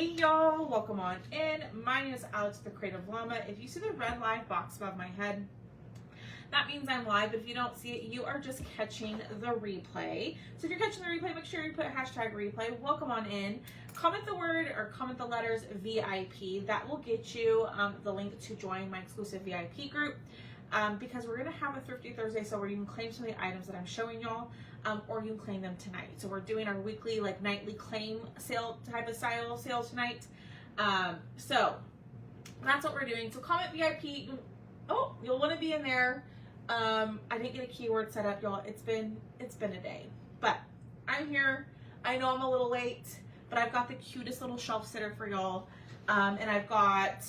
Hey y'all, welcome on in. My name is Alex the Creative Llama. If you see the red live box above my head, that means I'm live, but if you don't see it, you are just catching the replay. So if you're catching the replay, make sure you put hashtag replay. Welcome on in. Comment the word or comment the letters VIP. That will get you the link to join my exclusive VIP group. Because we're going to have a Thrifty Thursday, so where you can claim some of the items that I'm showing y'all, or you can claim them tonight. So we're doing our weekly, like nightly claim sale type of style sale tonight. So that's what we're doing. So comment VIP. Oh, you'll want to be in there. I didn't get a keyword set up, y'all. It's been a day, but I'm here. I know I'm a little late, but I've got the cutest little shelf sitter for y'all, and I've got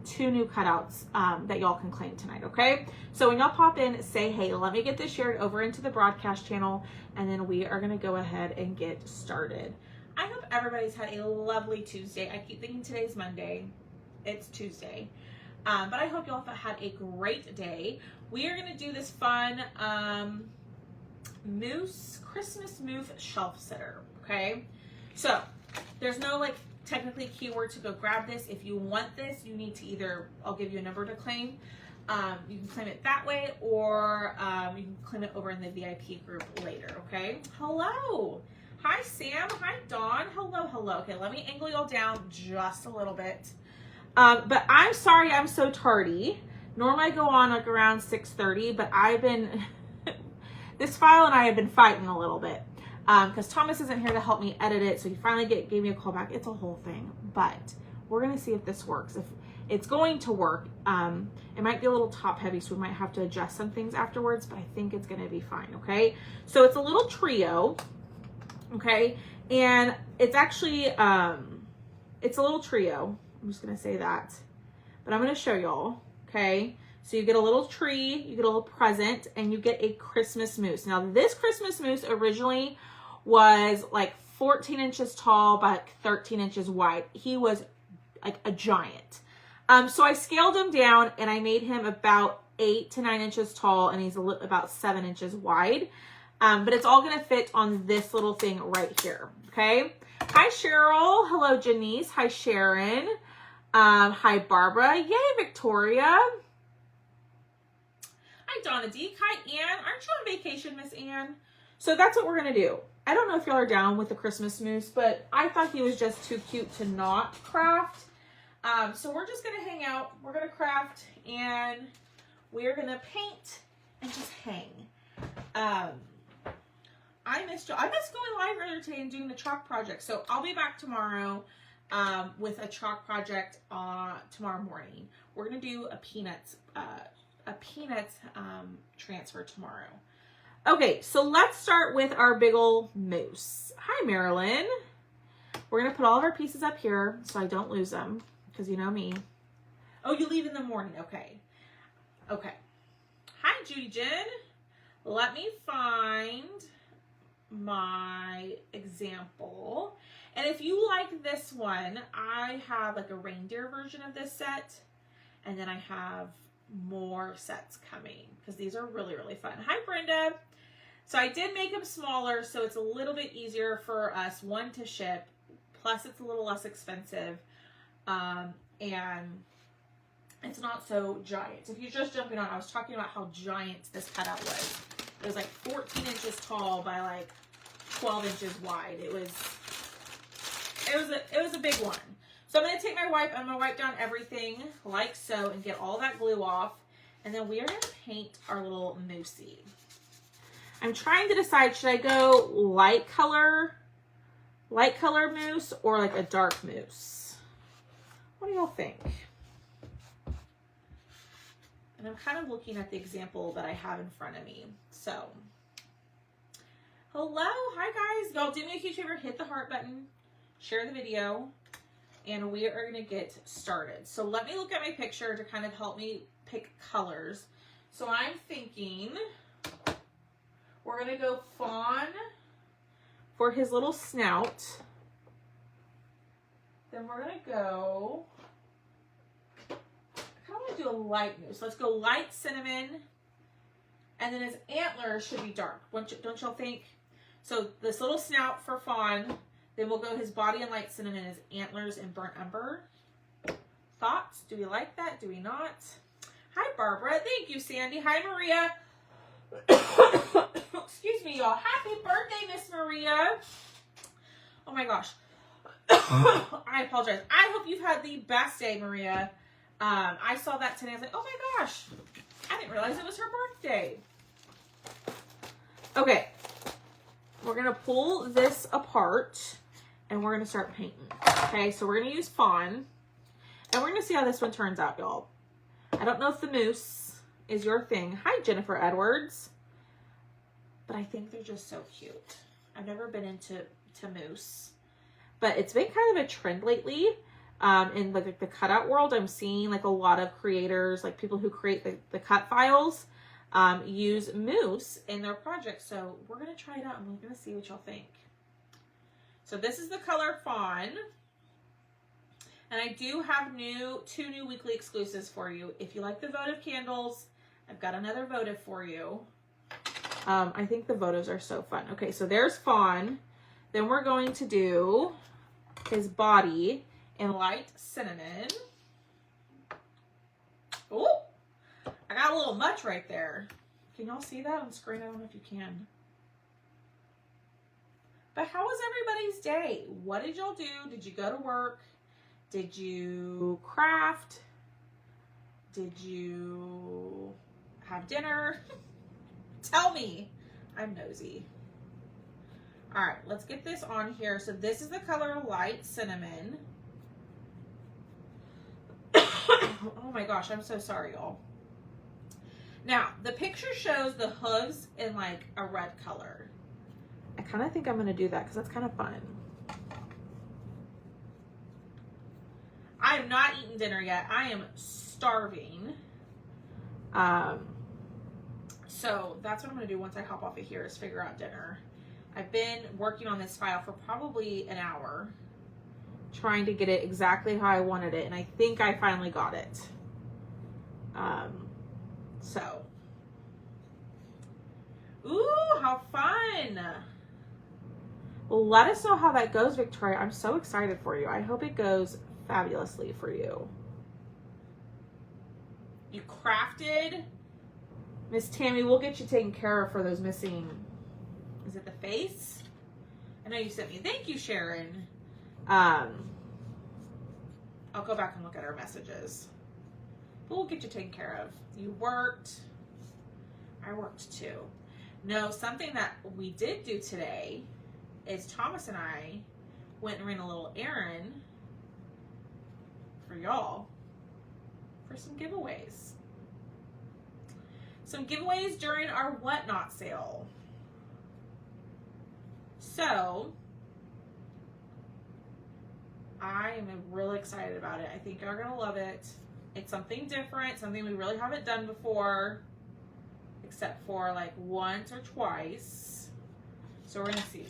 2 new cutouts that y'all can claim tonight, okay? So when y'all pop in, say hey. Let me get this shared over into the broadcast channel, and then we are gonna go ahead and get started. I hope everybody's had a lovely Tuesday. I keep thinking today's Monday. It's Tuesday. But I hope y'all have had a great day. We are gonna do this fun Christmas mousse shelf sitter, okay? So there's no like technically keyword to go grab this. If you want this, you need to either, I'll give you a number to claim. You can claim it that way, or you can claim it over in the VIP group later, okay? Hello. Hi, Sam. Hi, Dawn. Hello, hello. Okay, let me angle y'all down just a little bit. But I'm sorry I'm so tardy. Normally I go on like around 6:30, but I've been, this file and I have been fighting a little bit. Because Thomas isn't here to help me edit it, so he finally gave me a call back. It's a whole thing, but we're gonna see if this works. If it's going to work, it might be a little top heavy, so we might have to adjust some things afterwards, but I think it's gonna be fine, okay? So it's a little trio, okay? And it's actually, it's a little trio. I'm just gonna say that, but I'm gonna show y'all, okay? So you get a little tree, you get a little present, and you get a Christmas mousse. Now this Christmas mousse originally was like 14 inches tall by like 13 inches wide. He was like a giant. So I scaled him down and I made him about 8 to 9 inches tall, and he's about 7 inches wide. But it's all gonna fit on this little thing right here, okay? Hi, Cheryl. Hello, Janice. Hi, Sharon. Hi, Barbara. Yay, Victoria. Hi, Donna D. Hi, Ann. Aren't you on vacation, Miss Ann? So that's what we're going to do. I don't know if y'all are down with the Christmas mousse, but I thought he was just too cute to not craft. So we're just going to hang out. We're going to craft, and we're going to paint and just hang. I missed going live earlier today and doing the chalk project. So I'll be back tomorrow with a chalk project tomorrow morning. We're going to do a peanuts transfer tomorrow. Okay, so let's start with our big ol' mousse. Hi, Marilyn. We're gonna put all of our pieces up here so I don't lose them, because you know me. Oh, you leave in the morning. Okay. Hi, Judy Jen. Let me find my example. And if you like this one, I have like a reindeer version of this set, and then I have more sets coming because these are really, really fun. Hi, Brenda. So I did make them smaller, so it's a little bit easier for us, one, to ship, plus it's a little less expensive, and it's not so giant. So if you're just jumping on, I was talking about how giant this cutout was. It was like 14 inches tall by like 12 inches wide. It was a big one. So I'm going to take my wipe, I'm going to wipe down everything like so and get all that glue off. And then we are going to paint our little moussey. I'm trying to decide, should I go light color mousse or like a dark mousse? What do y'all think? And I'm kind of looking at the example that I have in front of me. So, hello, hi guys. Y'all do me a huge favor, hit the heart button, share the video, and we are going to get started. So let me look at my picture to kind of help me pick colors. So I'm thinking we're going to go fawn for his little snout. Then we're going to go, I kind of want to do a light mousse. Let's go light cinnamon. And then his antlers should be dark. Don't y'all think? So this little snout for fawn, Then we'll go his body in light cinnamon, his antlers in burnt umber. Thoughts? Do we like that? Do we not? Hi, Barbara. Thank you, Sandy. Hi, Maria. Excuse me, y'all. Happy birthday, Miss Maria. Oh, my gosh. I apologize. I hope you've had the best day, Maria. I saw that today. I was like, oh, my gosh. I didn't realize it was her birthday. Okay. We're going to pull this apart, and we're going to start painting. Okay, so we're going to use Fawn. And we're going to see how this one turns out, y'all. I don't know if the moose is your thing. Hi, Jennifer Edwards. But I think they're just so cute. I've never been into moose. But it's been kind of a trend lately. In like the cutout world, I'm seeing like a lot of creators, like people who create the cut files, use moose in their projects. So we're going to try it out and we're going to see what y'all think. So this is the color Fawn. And I do have two new weekly exclusives for you. If you like the votive candles, I've got another votive for you. I think the votives are so fun. Okay, so there's Fawn. Then we're going to do his body in light cinnamon. Oh, I got a little much right there. Can y'all see that on screen? I don't know if you can. But how was everybody's day? What did y'all do? Did you go to work? Did you craft? Did you have dinner? Tell me. I'm nosy. All right, let's get this on here. So this is the color light cinnamon. Oh my gosh, I'm so sorry, y'all. Now, the picture shows the hooves in like a red color. I kind of think I'm going to do that because that's kind of fun. I have not eaten dinner yet. I am starving. So that's what I'm going to do once I hop off of here is figure out dinner. I've been working on this file for probably an hour, trying to get it exactly how I wanted it, and I think I finally got it. Ooh, how fun! Well, let us know how that goes, Victoria. I'm so excited for you. I hope it goes fabulously for you. You crafted. Miss Tammy, we'll get you taken care of for those missing. Is it the face? I know you sent me. Thank you, Sharon. I'll go back and look at our messages. But we'll get you taken care of. You worked. I worked too. No, something that we did do today is Thomas and I went and ran a little errand for y'all for some giveaways. Some giveaways during our Whatnot sale. So, I am really excited about it. I think you're going to love it. It's something different, something we really haven't done before, except for like once or twice. So we're going to see.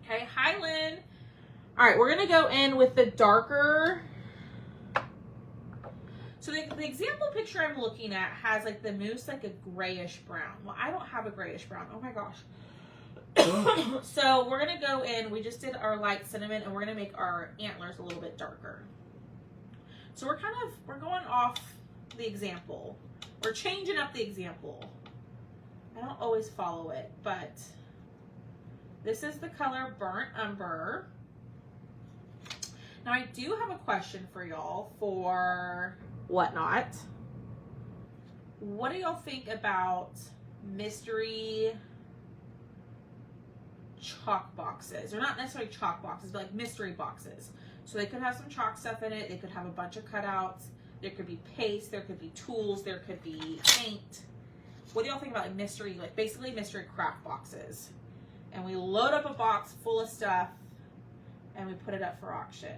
Okay, hi Lynn. All right, we're going to go in with the darker. So the example picture I'm looking at has like the moose like a grayish brown. Well, I don't have a grayish brown. Oh my gosh. So we're going to go in. We just did our light cinnamon and we're going to make our antlers a little bit darker. So we're going off the example. We're changing up the example. I don't always follow it, but this is the color Burnt Umber. Now I do have a question for y'all for Whatnot. What do y'all think about mystery chalk boxes? Or not necessarily chalk boxes, but like mystery boxes. So they could have some chalk stuff in it. They could have a bunch of cutouts. There could be paste. There could be tools. There could be paint. What do y'all think about like mystery, like basically mystery craft boxes? And we load up a box full of stuff and we put it up for auction.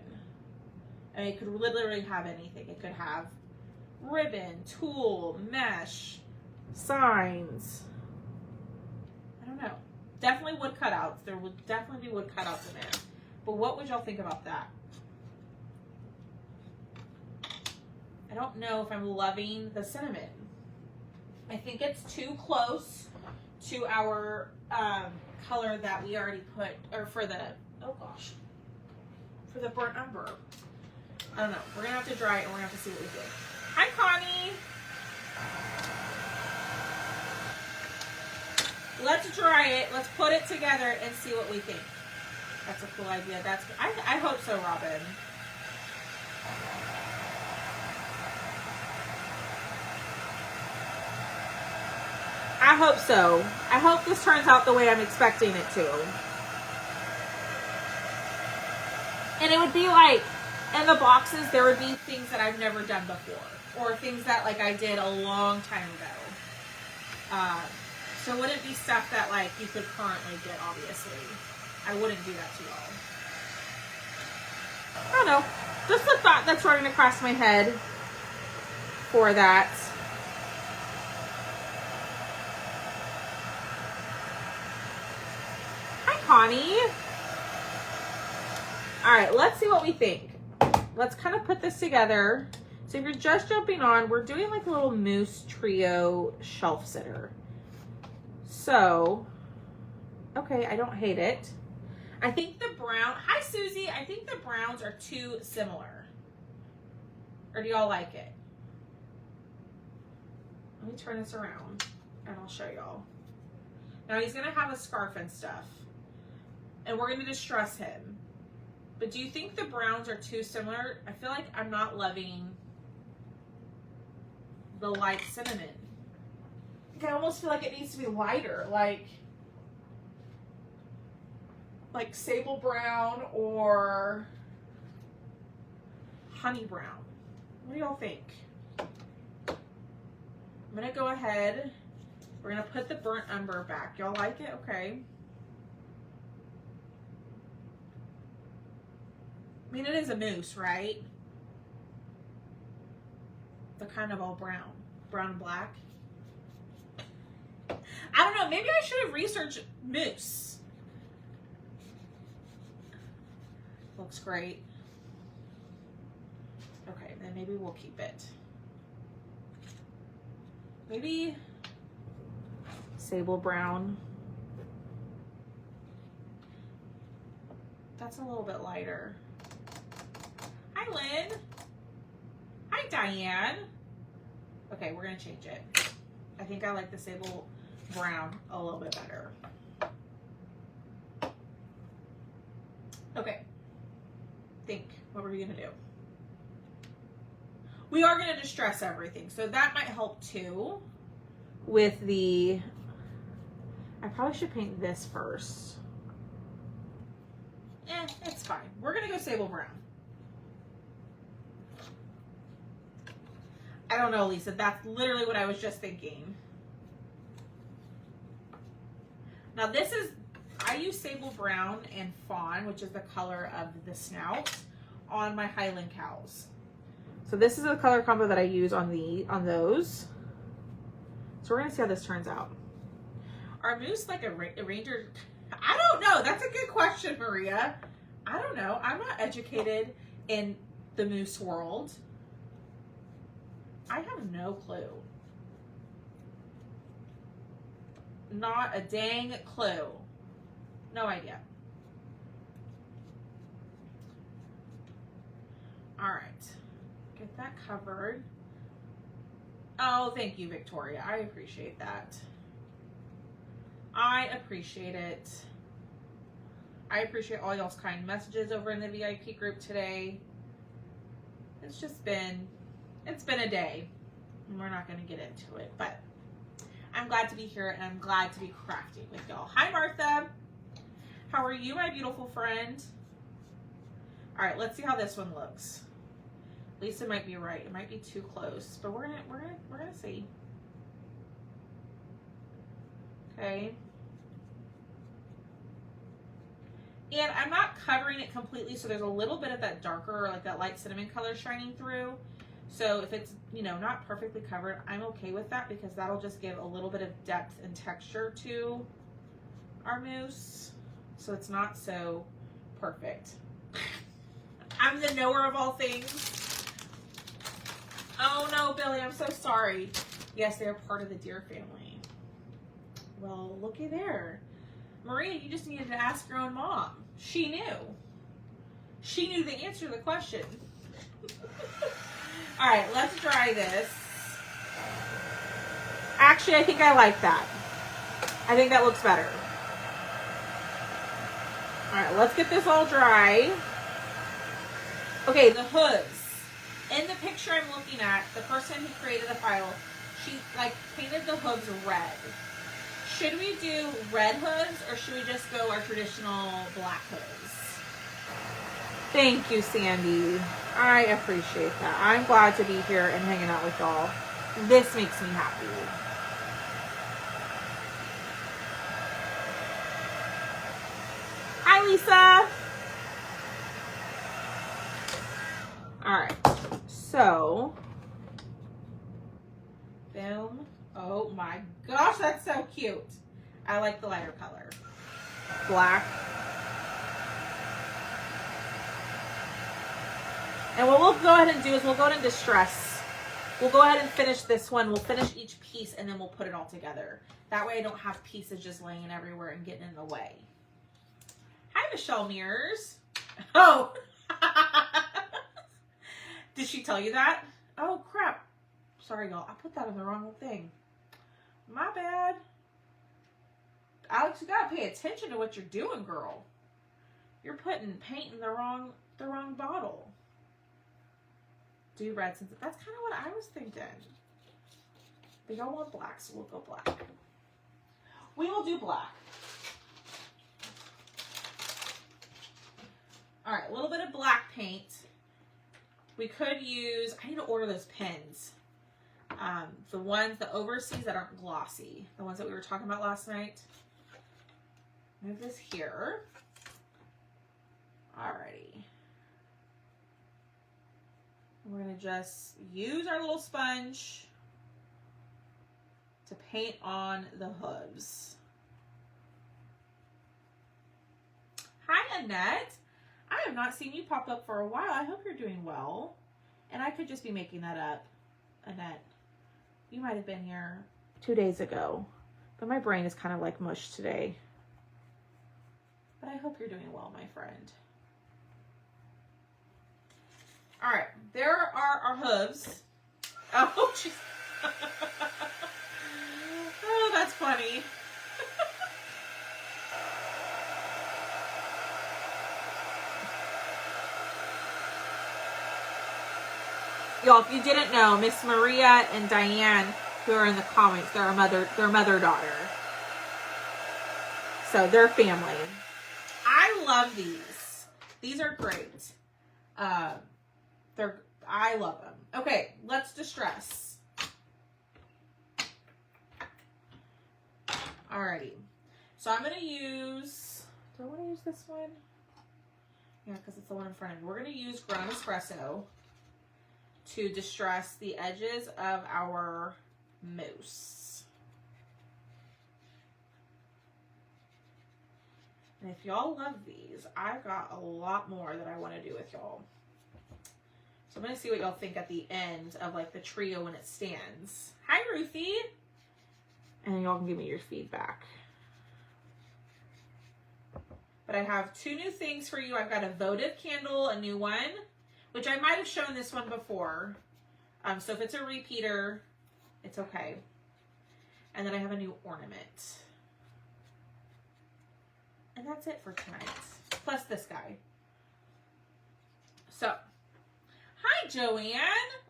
And it could literally have anything. It could have ribbon, tool, mesh, signs. I don't know. Definitely wood cutouts. There would definitely be wood cutouts in there. But what would y'all think about that? I don't know if I'm loving the cinnamon. I think it's too close to our color that we already put, or for the Oh gosh. For the burnt umber. I don't know. We're gonna have to dry it and we're gonna have to see what we think. Hi, Connie. Let's dry it. Let's put it together and see what we think. That's a cool idea. That's. I hope so, Robin. I hope so. I hope this turns out the way I'm expecting it to. And it would be like, in the boxes, there would be things that I've never done before. Or things that, like, I did a long time ago. So it wouldn't be stuff that, like, you could currently get, obviously. I wouldn't do that to y'all. I don't know. Just a thought that's running across my head for that. Hi, Connie. All right, let's see what we think. Let's kind of put this together. So if you're just jumping on, we're doing like a little Mousse Trio shelf sitter. So, okay, I don't hate it. I think the brown, hi Susie, I think the browns are too similar. Or do y'all like it? Let me turn this around and I'll show y'all. Now he's gonna have a scarf and stuff. And we're gonna distress him. But do you think the browns are too similar? I feel like I'm not loving the light cinnamon. I almost feel like it needs to be lighter, like sable brown or honey brown. What do y'all think? I'm gonna go ahead. We're gonna put the burnt umber back. Y'all like it? Okay. I mean, it is a mousse, right? They're kind of all brown and black. I don't know, maybe I should have researched mousse. Looks great. Okay, then maybe we'll keep it. Maybe sable brown. That's a little bit lighter. Hi, Lynn. Hi, Diane. Okay, we're gonna change it. I think I like the sable brown a little bit better. Okay. Think, what were we gonna do? We are gonna distress everything, so that might help too. With the, I probably should paint this first. It's fine. We're gonna go sable brown. I don't know, Lisa. That's literally what I was just thinking. Now this is, I use sable brown and fawn, which is the color of the snout, on my Highland cows. So this is the color combo that I use on those. So we're gonna see how this turns out. Are moose like a ranger? I don't know. That's a good question, Maria. I don't know. I'm not educated in the moose world. I have no clue. Not a dang clue. No idea. All right. Get that covered. Oh, thank you, Victoria. I appreciate that. I appreciate it. I appreciate all y'all's kind messages over in the VIP group today. It's just been, it's been a day. And we're not going to get into it, but I'm glad to be here and I'm glad to be crafting with y'all. Hi, Martha. How are you, my beautiful friend? All right, let's see how this one looks. Lisa might be right. It might be too close, but we're gonna see. Okay. And I'm not covering it completely, so there's a little bit of that darker, like that light cinnamon color shining through. So if it's, you know, not perfectly covered, I'm okay with that because that'll just give a little bit of depth and texture to our mousse. So it's not so perfect. I'm the knower of all things. Oh no, Billy, I'm so sorry. Yes, they're part of the deer family. Well, looky there. Maria, you just needed to ask your own mom. She knew. She knew the answer to the question. All right, let's dry this. Actually, I think I like that. I think that looks better. All right, let's get this all dry. Okay, the hoods. In the picture I'm looking at, the person who created the file, she like painted the hoods red. Should we do red hoods or should we just go our traditional black hoods? Thank you, Sandy. I appreciate that. I'm glad to be here and hanging out with y'all. This makes me happy. Hi, Lisa. All right. So, boom. Oh my gosh, that's so cute. I like the lighter color. Black. And what we'll go ahead and do is we'll go ahead and distress. We'll go ahead and finish this one. We'll finish each piece and then we'll put it all together. That way I don't have pieces just laying everywhere and getting in the way. Hi, Michelle Mears. Oh. Did she tell you that? Oh, crap. Sorry, y'all. I put that on the wrong thing. My bad. Alex, you gotta pay attention to what you're doing, girl. You're putting paint in the wrong bottle. Do red since that's kind of what I was thinking. But y'all want black, so we'll go black. We will do black. All right, a little bit of black paint. We could use, I need to order those pens. The ones, the overseas that aren't glossy. The ones that we were talking about last night. Move this here. Alrighty. We're gonna just use our little sponge to paint on the hooves. Hi, Annette. I have not seen you pop up for a while. I hope you're doing well. And I could just be making that up, Annette. You might have been here 2 days ago, but my brain is kind of like mush today. But I hope you're doing well, my friend. All right, there are our hooves. Oh, jeez. Oh, that's funny. Y'all, if you didn't know, Miss Maria and Diane, who are in the comments, they're mother-daughter. So they're family. I love these. These are great. I love them. Okay, let's distress. Alrighty. So I'm gonna use, do I want to use this one? Yeah, because it's the one in front of me. We're gonna use ground espresso to distress the edges of our mousse. And if y'all love these, I've got a lot more that I want to do with y'all. So I'm going to see what y'all think at the end of like the trio when it stands. Hi, Ruthie. And y'all can give me your feedback. But I have 2 new things for you. I've got a votive candle, a new one, which I might have shown this one before. So if it's a repeater, it's okay. And then I have a new ornament. And that's it for tonight. Plus this guy. So, hi Joanne.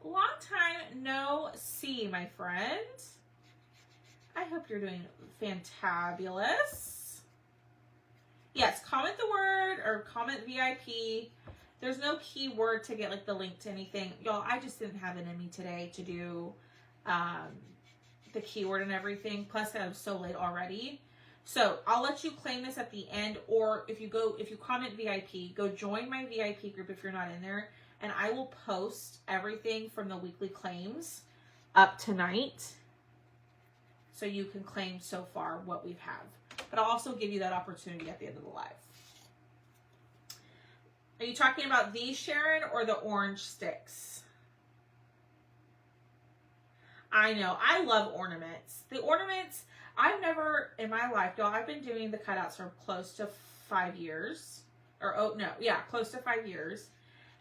Long time no see, my friend. I hope you're doing fantabulous. Yes, comment the word or comment VIP. There's no keyword to get like the link to anything. Y'all, I just didn't have it in me today to do the keyword and everything. Plus I was so late already. So I'll let you claim this at the end, or if you comment VIP, go join my VIP group if you're not in there, and I will post everything from the weekly claims up tonight so you can claim so far what we've had. But I'll also give you that opportunity at the end of the live. Are you talking about these, Sharon, or the orange sticks? I know. I love ornaments. The ornaments, I've never, in my life, y'all, I've been doing the cutouts for close to 5 years. or oh no, yeah, close to 5 years.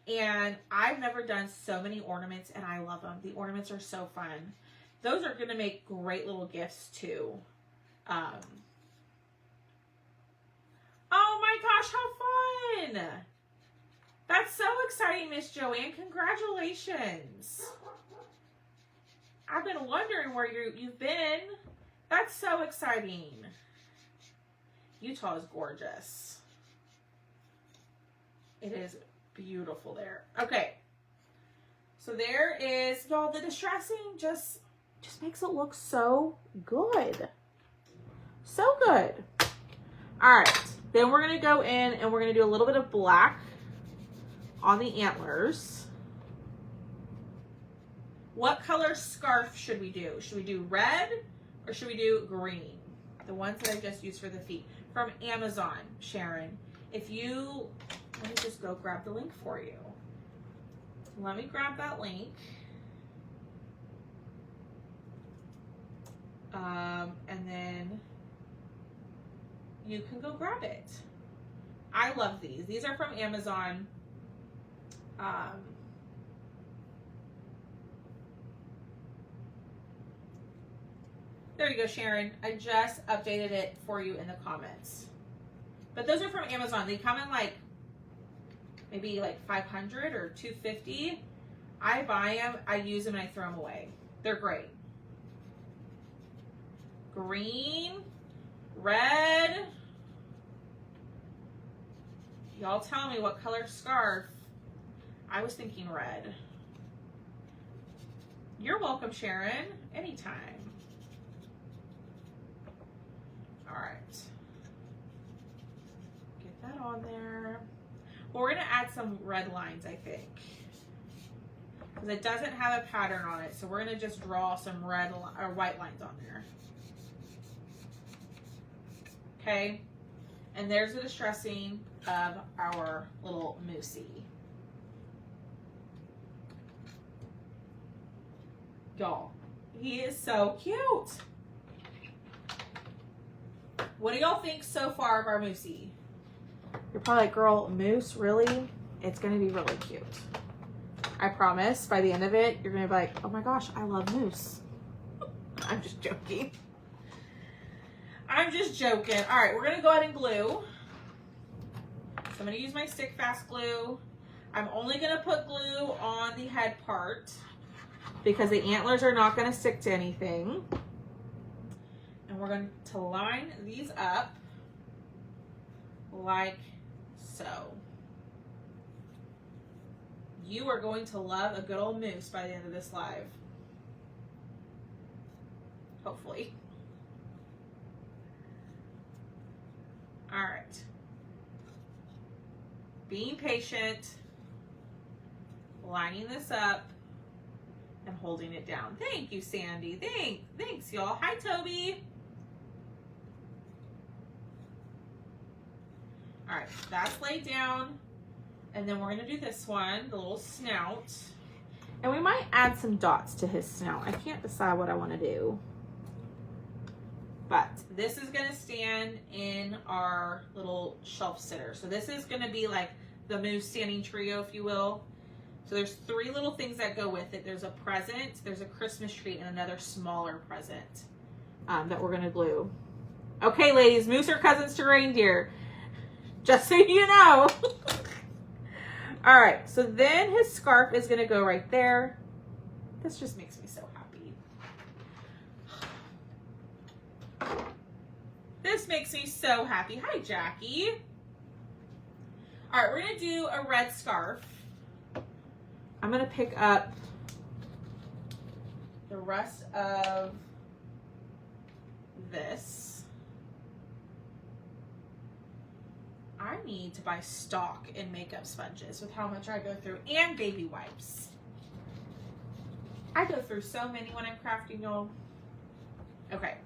And I've never done so many ornaments, and I love them. The ornaments are so fun. Those are going to make great little gifts too. Oh my gosh, how fun! That's so exciting, Miss Joanne. Congratulations. I've been wondering where you've been. That's so exciting. Utah is gorgeous. It is beautiful there. Okay. So there is, y'all, the distressing just makes it look so good. So good. All right. Then we're going to go in and we're going to do a little bit of black on the antlers. What color scarf should we do? Should we do red or should we do green? The ones that I just used for the feet. From Amazon, Sharon. If you, let me just go grab the link for you. Let me grab that link. And then you can go grab it. I love these. These are from Amazon. There you go, Sharon. I just updated it for you in the comments. But those are from Amazon. They come in like maybe like 500 or 250. I buy them, I use them, and I throw them away. They're great. Green, red. Y'all tell me what color scarf. I was thinking red. You're welcome, Sharon. Anytime. All right. Get that on there. Well, we're going to add some red lines, I think. Because it doesn't have a pattern on it. So we're going to just draw some red or white lines on there. Okay. And there's the distressing of our little moosey. Y'all, he is so cute. What do y'all think so far of our moosey? You're probably like, girl, moose, really? It's going to be really cute. I promise by the end of it, you're going to be like, oh my gosh, I love moose. I'm just joking. I'm just joking. All right, we're going to go ahead and glue. So I'm going to use my stick fast glue. I'm only going to put glue on the head part because the antlers are not going to stick to anything. And we're going to line these up like so. You are going to love a good old moose by the end of this live. Hopefully. All right. Being patient, lining this up, and holding it down. Thank you, Sandy. Thanks, y'all. Hi, Toby. All right, that's laid down. And then we're gonna do this one, the little snout. And we might add some dots to his snout. I can't decide what I wanna do. But this is gonna stand in our little shelf sitter. So this is gonna be like the moose standing trio, if you will. So there's 3 little things that go with it. There's a present, there's a Christmas tree, and another smaller present that we're gonna glue. Okay, ladies, moose are cousins to reindeer. Just so you know. All right, so then his scarf is gonna go right there. This just makes me so happy. This makes me so happy. Hi, Jackie. All right, we're gonna do a red scarf. I'm gonna pick up the rest of this. I need to buy stock in makeup sponges with how much I go through, and baby wipes. I go through so many when I'm crafting, y'all. Okay.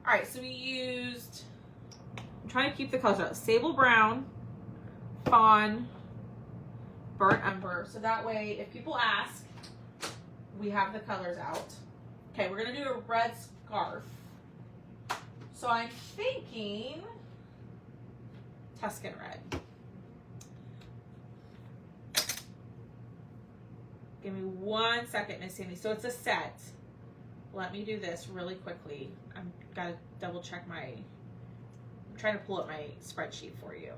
All right, so we used, I'm trying to keep the colors out. Sable brown, fawn, burnt umber. So that way, if people ask, we have the colors out. Okay, we're gonna do a red scarf. So I'm thinking Tuscan red. Give me 1 second, Miss Sandy. So it's a set. Let me do this really quickly. I've got to double check I'm trying to pull up my spreadsheet for you.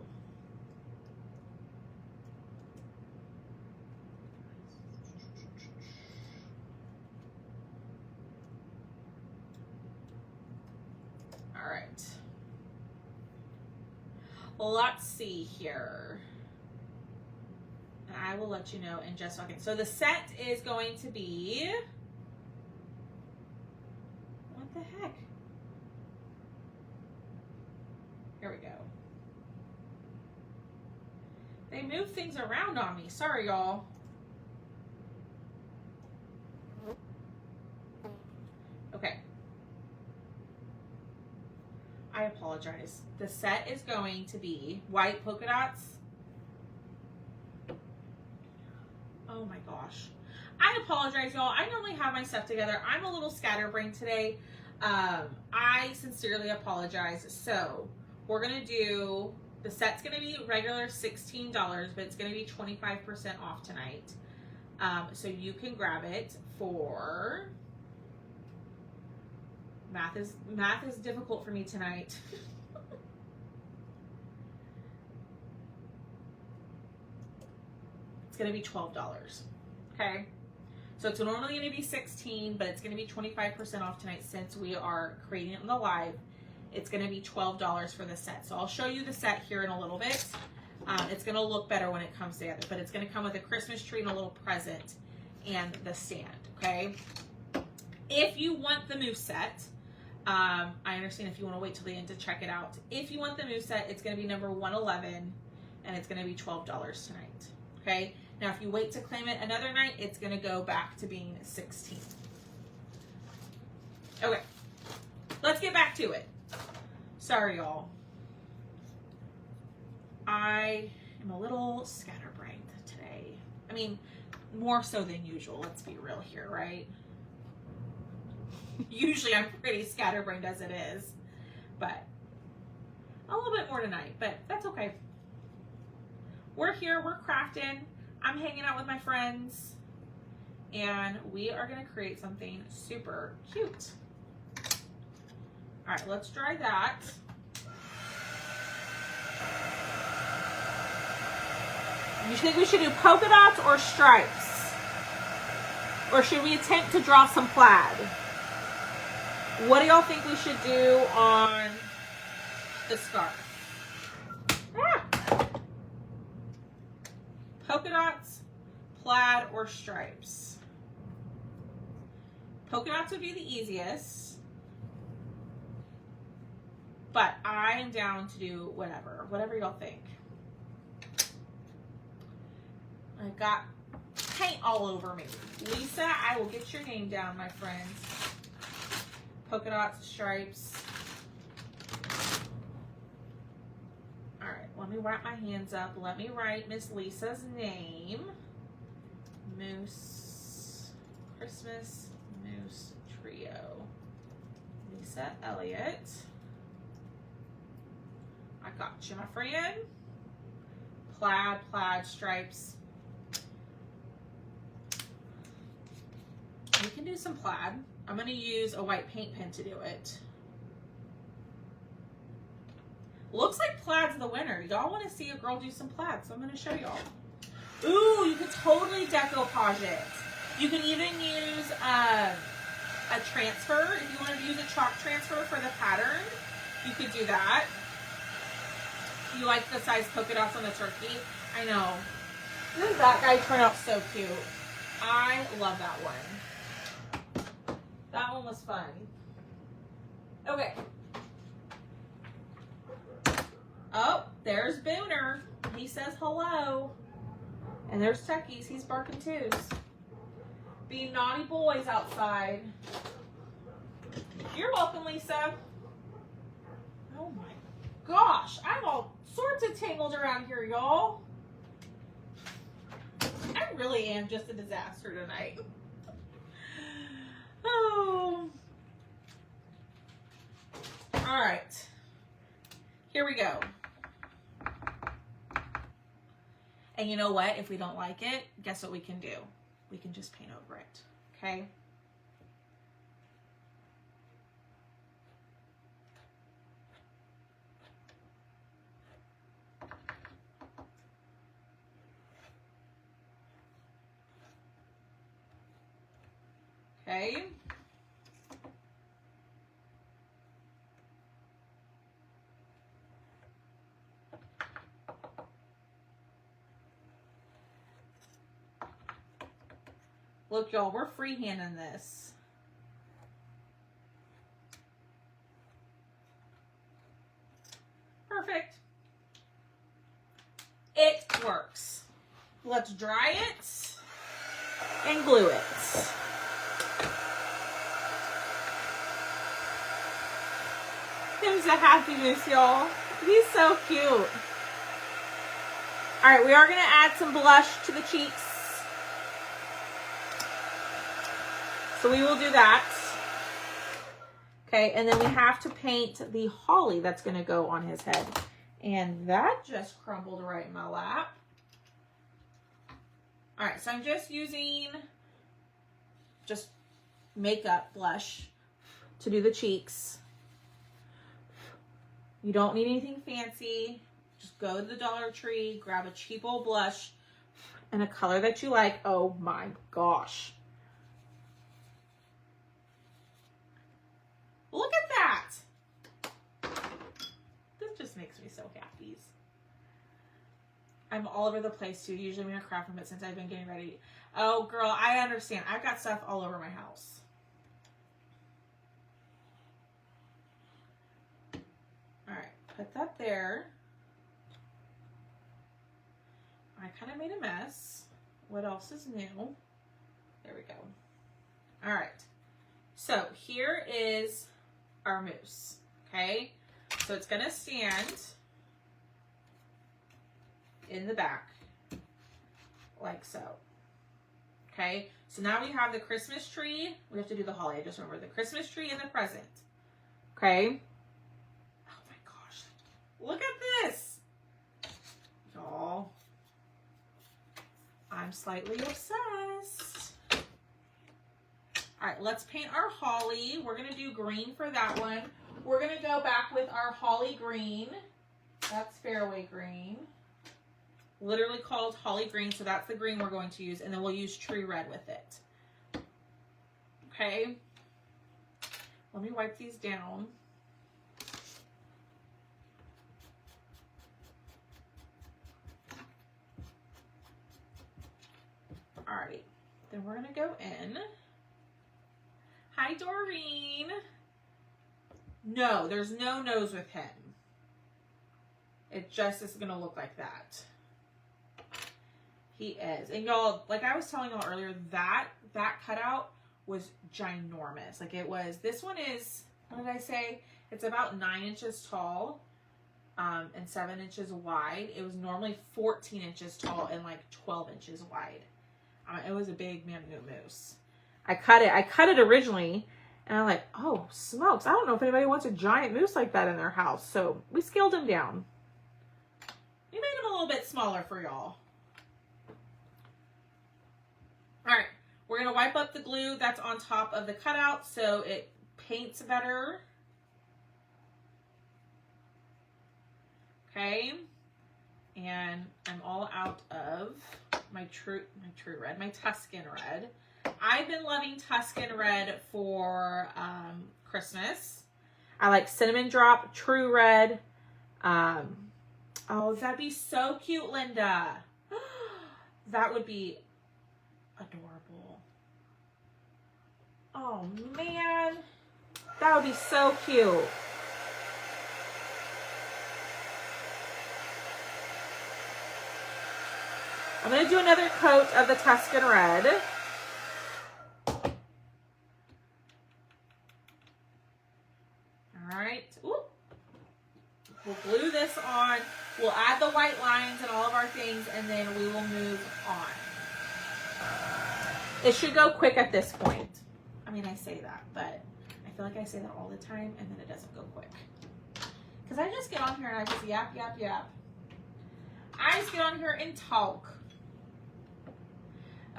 All right. Well, let's see here. And I will let you know in just a second. So the set is going to be, what the heck? Here we go. They moved things around on me. Sorry, y'all. Okay. I apologize. The set is going to be white polka dots. Oh my gosh. I apologize, y'all. I normally have my stuff together. I'm a little scatterbrained today. I sincerely apologize. So we're going to do, the set's going to be regular $16, but it's going to be 25% off tonight. So you can grab it for, math is difficult for me tonight. It's going to be $12. Okay. So it's normally going to be $16, but it's going to be 25% off tonight since we are creating it in the live. It's going to be $12 for the set. So I'll show you the set here in a little bit. It's going to look better when it comes together, but it's going to come with a Christmas tree and a little present and the stand. Okay. If you want the move set, I understand if you want to wait till the end to check it out. If you want the move set, it's going to be number 111 and it's going to be $12 tonight. Okay. Now, if you wait to claim it another night, it's going to go back to being 16. Okay. Let's get back to it. Sorry, y'all. I am a little scatterbrained today. I mean, more so than usual. Let's be real here, right? Usually I'm pretty scatterbrained as it is, but a little bit more tonight, but that's okay. We're here, we're crafting. I'm hanging out with my friends, and we are going to create something super cute. All right, let's dry that. You think we should do polka dots or stripes? Or should we attempt to draw some plaid? What do y'all think we should do on the scarf? Ah! Polka dots, plaid, or stripes? Polka dots would be the easiest, but I am down to do whatever y'all think. I got paint all over me. Lisa, I will get your name down, my friends. Polka dots, stripes. All right, let me wrap my hands up. Let me write Miss Lisa's name. Moose, Christmas Moose Trio. Lisa Elliott. I got you, my friend. Plaid, stripes. We can do some plaid. I'm going to use a white paint pen to do it. Looks like plaid's the winner. Y'all want to see a girl do some plaid, so I'm going to show y'all. Ooh, you could totally decoupage it. You can even use a transfer. If you wanted to use a chalk transfer for the pattern, you could do that. You like the size polka dots on the turkey? I know. Doesn't that guy turn out so cute? I love that one. That one was fun. Okay. Oh, there's Booner. He says hello. And there's Tuckies. He's barking too. Being naughty boys outside. You're welcome, Lisa. Oh my gosh. I'm all sorts of tangled around here, y'all. I really am just a disaster tonight. Oh. All right. Here we go. And you know what? If we don't like it, guess what we can do? We can just paint over it, okay? Okay. Look, y'all, we're freehanding this. Perfect. It works. Let's dry it and glue it. Him's a happy moose, y'all. He's so cute. All right, we are going to add some blush to the cheeks. So we will do that. Okay, and then we have to paint the holly that's going to go on his head. And that just crumbled right in my lap. All right, so I'm just using just makeup blush to do the cheeks. You don't need anything fancy. Just go to the Dollar Tree, grab a cheap old blush and a color that you like. Oh my gosh. Look at that. This just makes me so happy. I'm all over the place too. Usually when I craft from it since I've been getting ready. Oh girl, I understand. I've got stuff all over my house. All right, put that there. I kind of made a mess. What else is new? There we go. All right. So here is our moose, okay? So it's gonna stand in the back, like so, okay? So now we have the Christmas tree. We have to do the holly, I just remember the Christmas tree and the present, okay? Oh my gosh, look at this. Y'all, I'm slightly obsessed. All right, let's paint our holly. We're gonna do green for that one. We're gonna go back with our holly green. That's fairway green. Literally called holly green, so that's the green we're going to use, and then we'll use tree red with it. Okay. Let me wipe these down. All right, then we're gonna go in. Hi, Doreen. No, there's no nose with him. It just is gonna look like that. He is. And y'all, like I was telling y'all earlier, that cutout was ginormous. Like it was, this one is, what did I say? It's about 9 inches tall and 7 inches wide. It was normally 14 inches tall and like 12 inches wide. It was a big Mammut moose. I cut it originally, and I'm like, oh, smokes. I don't know if anybody wants a giant moose like that in their house. So we scaled him down. We made him a little bit smaller for y'all. All right, we're gonna wipe up the glue that's on top of the cutout so it paints better. Okay, and I'm all out of my Tuscan red. I've been loving Tuscan red for Christmas. I like cinnamon drop, true red. Oh, that'd be so cute, Linda. That would be adorable. Oh man, that would be so cute. I'm gonna do another coat of the Tuscan red. All right. Ooh. We'll glue this on. We'll add the white lines and all of our things, and then we will move on. It should go quick at this point. I mean, I say that, but I feel like I say that all the time, and then it doesn't go quick. Because I just get on here and I just yap, yap, yap. eyes get on here and talk.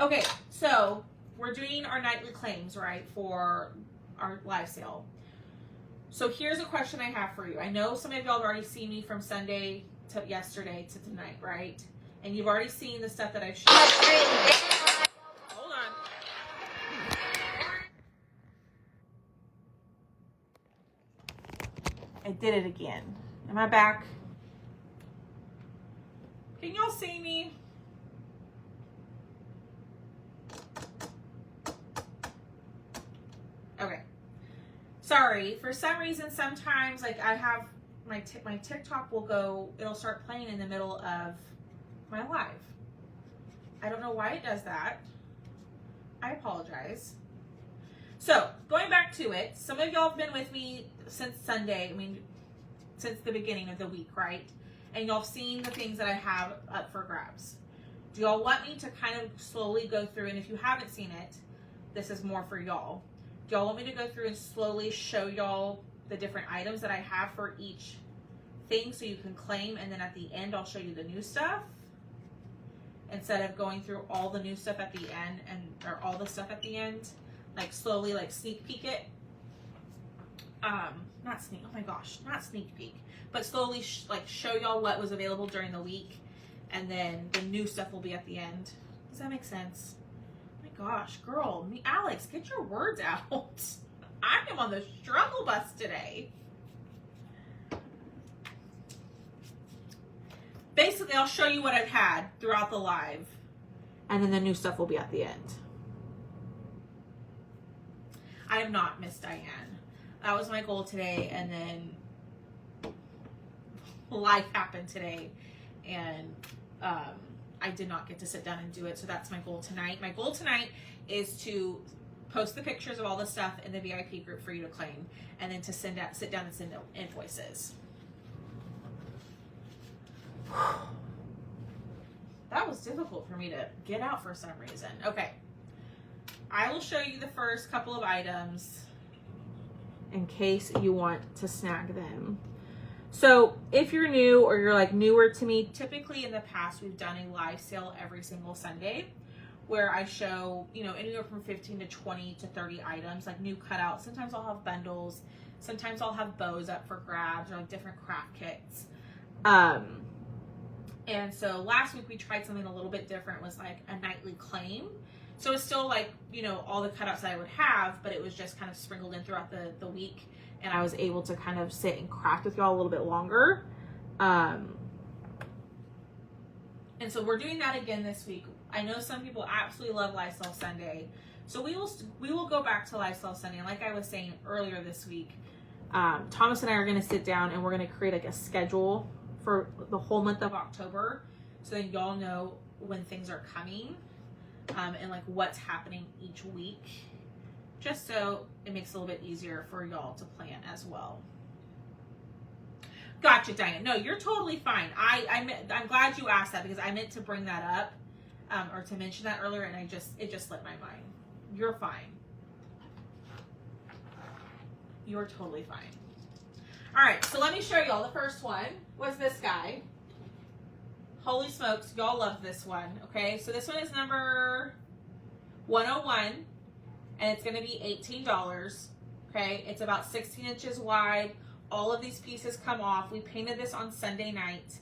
Okay, so we're doing our nightly claims, right, for our live sale. So here's a question I have for you. I know some of y'all have already seen me from Sunday to yesterday to tonight, right? And you've already seen the stuff that I've shared. Hold on. I did it again. Am I back? Can y'all see me? Okay. Sorry. For some reason, sometimes like I have my TikTok will go, it'll start playing in the middle of my live. I don't know why it does that. I apologize. So going back to it, some of y'all have been with me since Sunday. I mean, since the beginning of the week, right? And y'all have seen the things that I have up for grabs. Do y'all want me to kind of slowly go through, and if you haven't seen it, this is more for y'all. Do y'all want me to go through and slowly show y'all the different items that I have for each thing so you can claim, and then at the end I'll show you the new stuff? Instead of going through all the new stuff at the end, or all the stuff at the end, like slowly like sneak peek it. Not sneak peek, but slowly like show y'all what was available during the week, and then the new stuff will be at the end. Does that make sense? Oh my gosh, girl, Alex, get your words out. I am on the struggle bus today. Basically, I'll show you what I've had throughout the live, and then the new stuff will be at the end. I have not missed Diane. That was my goal today, and then life happened today, and I did not get to sit down and do it, so that's my goal tonight. My goal tonight is to post the pictures of all the stuff in the VIP group for you to claim, and then to sit down and send invoices. That was difficult for me to get out for some reason. Okay. I will show you the first couple of items in case you want to snag them. So if you're new or you're like newer to me, typically in the past we've done a live sale every single Sunday where I show, you know, anywhere from 15 to 20 to 30 items, like new cutouts. Sometimes I'll have bundles. Sometimes I'll have bows up for grabs or like different craft kits. And so last week we tried something a little bit different. It was like a nightly claim. So it's still like, you know, all the cutouts that I would have, but it was just kind of sprinkled in throughout the week. And I was able to kind of sit and craft with y'all a little bit longer. And so we're doing that again this week. I know some people absolutely love Live Sale Sunday. So we will go back to Live Sale Sunday. And like I was saying earlier this week, Thomas and I are going to sit down and we're going to create like a schedule for the whole month of October. So that y'all know when things are coming. And like what's happening each week, just so it makes it a little bit easier for y'all to plan as well. Gotcha, Diane. No, you're totally fine. I'm glad you asked that because I meant to bring that up or to mention that earlier, and it just slipped my mind. You're fine. You're totally fine. All right, so let me show y'all. The first one was this guy. Holy smokes, y'all love this one, okay? So this one is number 101, and it's going to be $18, okay? It's about 16 inches wide. All of these pieces come off. We painted this on Sunday night,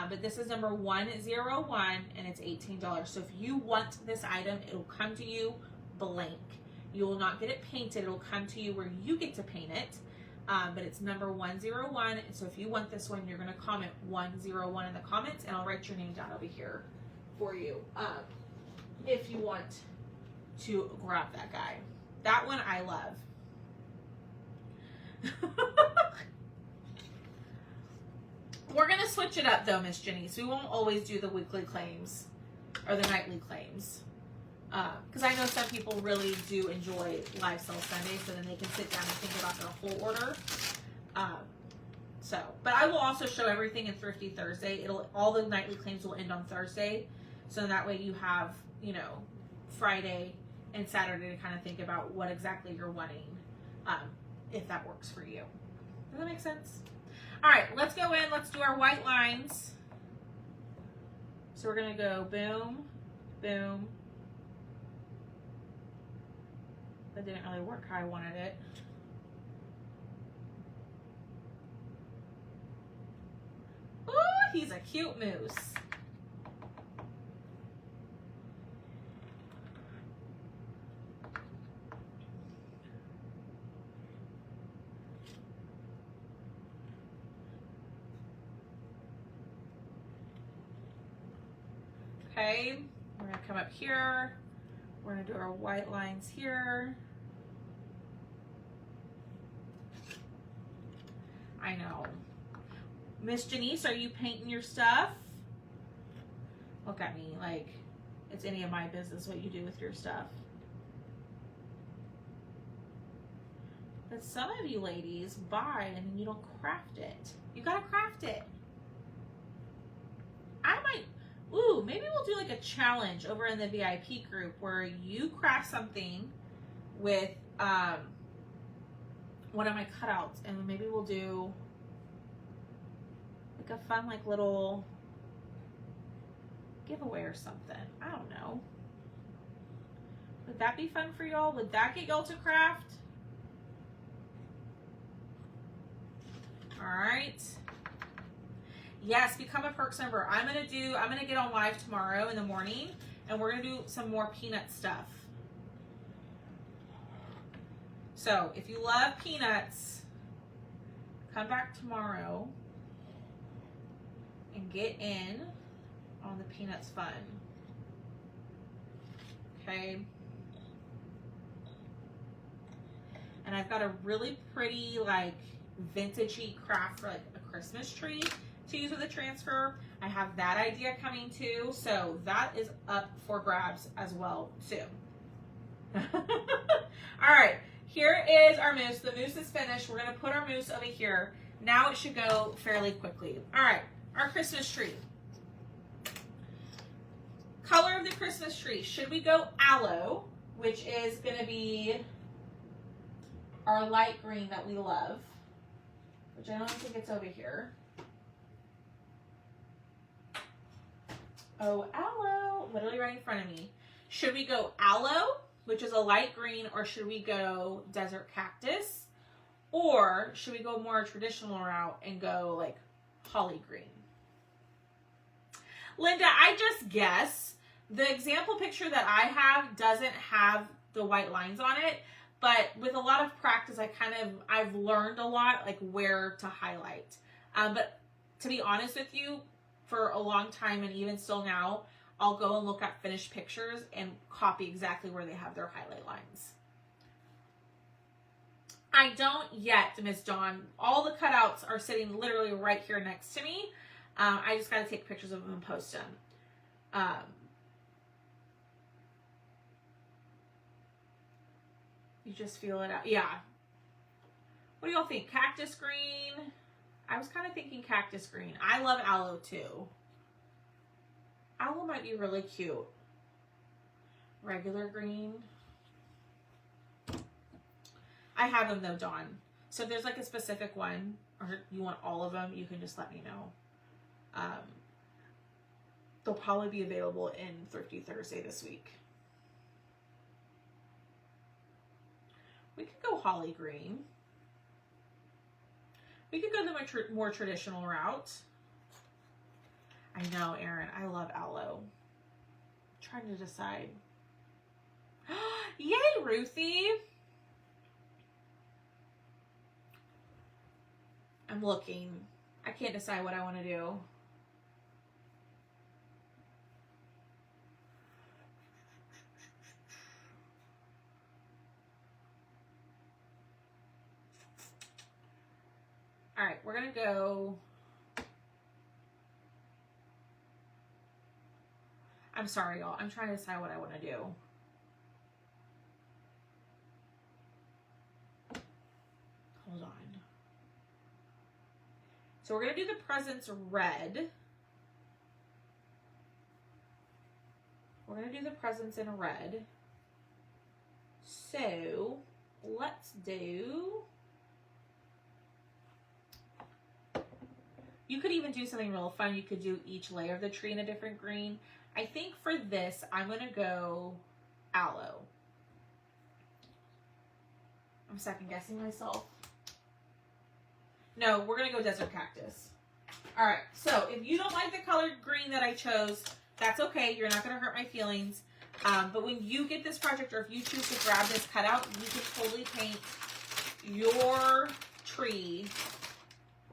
but this is number 101, and it's $18. So if you want this item, it'll come to you blank. You will not get it painted. It'll come to you where you get to paint it. But it's number 101. So if you want this one, you're going to comment 101 in the comments, and I'll write your name down over here for you. If you want to grab that guy. That one I love. We're going to switch it up though, Miss Jenny. So we won't always do the weekly claims or the nightly claims. Because I know some people really do enjoy Live Sale Sunday, so then they can sit down and think about their whole order. But I will also show everything in Thrifty Thursday. All the nightly claims will end on Thursday, so that way you have, you know, Friday and Saturday to kind of think about what exactly you're wanting, if that works for you. Does that make sense? All right, let's go in. Let's do our white lines. So we're gonna go boom, boom. That didn't really work how I wanted it. Ooh, he's a cute moose. Okay, we're gonna come up here. We're gonna do our white lines here. I know. Miss Janice, are you painting your stuff? Look at me like it's any of my business what you do with your stuff. But some of you ladies buy and then you don't craft it. You gotta craft it. I might, ooh, maybe we'll do like a challenge over in the VIP group where you craft something with one of my cutouts, and maybe we'll do like a fun like little giveaway or something. I don't know. Would that be fun for y'all? Would that get y'all to craft? All right. Yes, become a Perks member. I'm gonna get on live tomorrow in the morning, and we're gonna do some more peanut stuff. So if you love peanuts, come back tomorrow and get in on the peanuts fun. Okay. And I've got a really pretty like vintagey craft for like a Christmas tree to use with a transfer. I have that idea coming too, so that is up for grabs as well soon. All right, here is our mousse. The mousse is finished. We're gonna put our mousse over here. Now it should go fairly quickly. All right, our Christmas tree. Color of the Christmas tree. Should we go aloe, which is gonna be our light green that we love, which I don't think it's over here. Oh, aloe, literally right in front of me. Should we go aloe, which is a light green, or should we go desert cactus? Or should we go more traditional route and go like holly green? Linda, I just guess. The example picture that I have doesn't have the white lines on it, but with a lot of practice, I've learned a lot, like where to highlight. But to be honest with you, for a long time and even still now, I'll go and look at finished pictures and copy exactly where they have their highlight lines. I don't yet, Miss Dawn. All the cutouts are sitting literally right here next to me. I just got to take pictures of them and post them. You just feel it out. Yeah. What do y'all think? Cactus green? I was kind of thinking cactus green. I love aloe too. Aloe might be really cute. Regular green. I have them though, Dawn. So if there's like a specific one, or you want all of them, you can just let me know. They'll probably be available in Thrifty Thursday this week. We could go holly green. We could go the more traditional route. I know, Erin. I love aloe. I'm trying to decide. Yay, Ruthie! I'm looking. I can't decide what I want to do. All right, we're going to go. I'm sorry, y'all. I'm trying to decide what I want to do. Hold on. So we're going to do the presents red. We're going to do the presents in red. So let's do You could even do something real fun. You could do each layer of the tree in a different green. I think for this, I'm going to go aloe. I'm second guessing myself. No, we're going to go desert cactus. All right, so if you don't like the colored green that I chose, that's okay. You're not going to hurt my feelings. But when you get this project, or if you choose to grab this cutout, you can totally paint your tree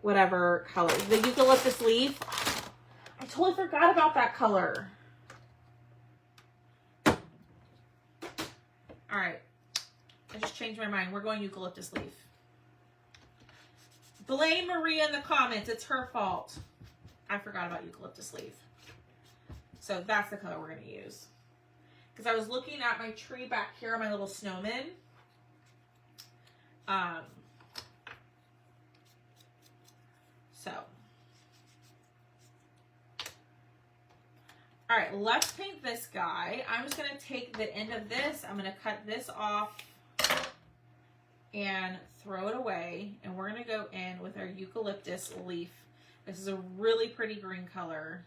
whatever color. The eucalyptus leaf. I totally forgot about that color. All right. I just changed my mind. We're going eucalyptus leaf. Blame Maria in the comments. It's her fault. I forgot about eucalyptus leaf. So that's the color we're going to use. Because I was looking at my tree back here, my little snowman. All right, let's paint this guy. I'm just gonna take the end of this, I'm gonna cut this off and throw it away. And we're gonna go in with our eucalyptus leaf. This is a really pretty green color.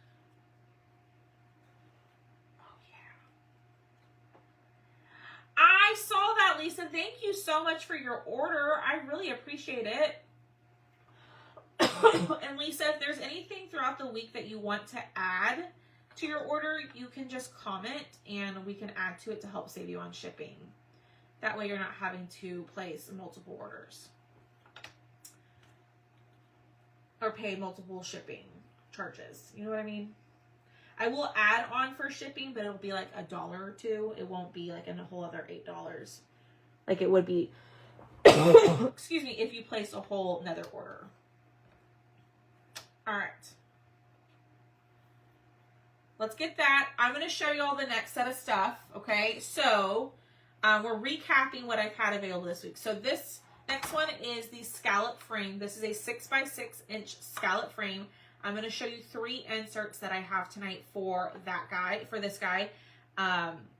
Oh yeah. I saw that, Lisa. Thank you so much for your order. I really appreciate it. And Lisa, if there's anything throughout the week that you want to add to your order, you can just comment and we can add to it to help save you on shipping. That way you're not having to place multiple orders or pay multiple shipping charges. You know what I mean? I will add on for shipping, but it'll be like $1 or $2. It won't be like a whole other $8. Like it would be, excuse me, if you place a whole another order. All right. Let's get that. I'm going to show you all the next set of stuff, okay? So, we're recapping what I've had available this week. So this next one is the scallop frame. This is a 6x6 inch scallop frame. I'm going to show you 3 inserts that I have tonight for that guy, for this guy.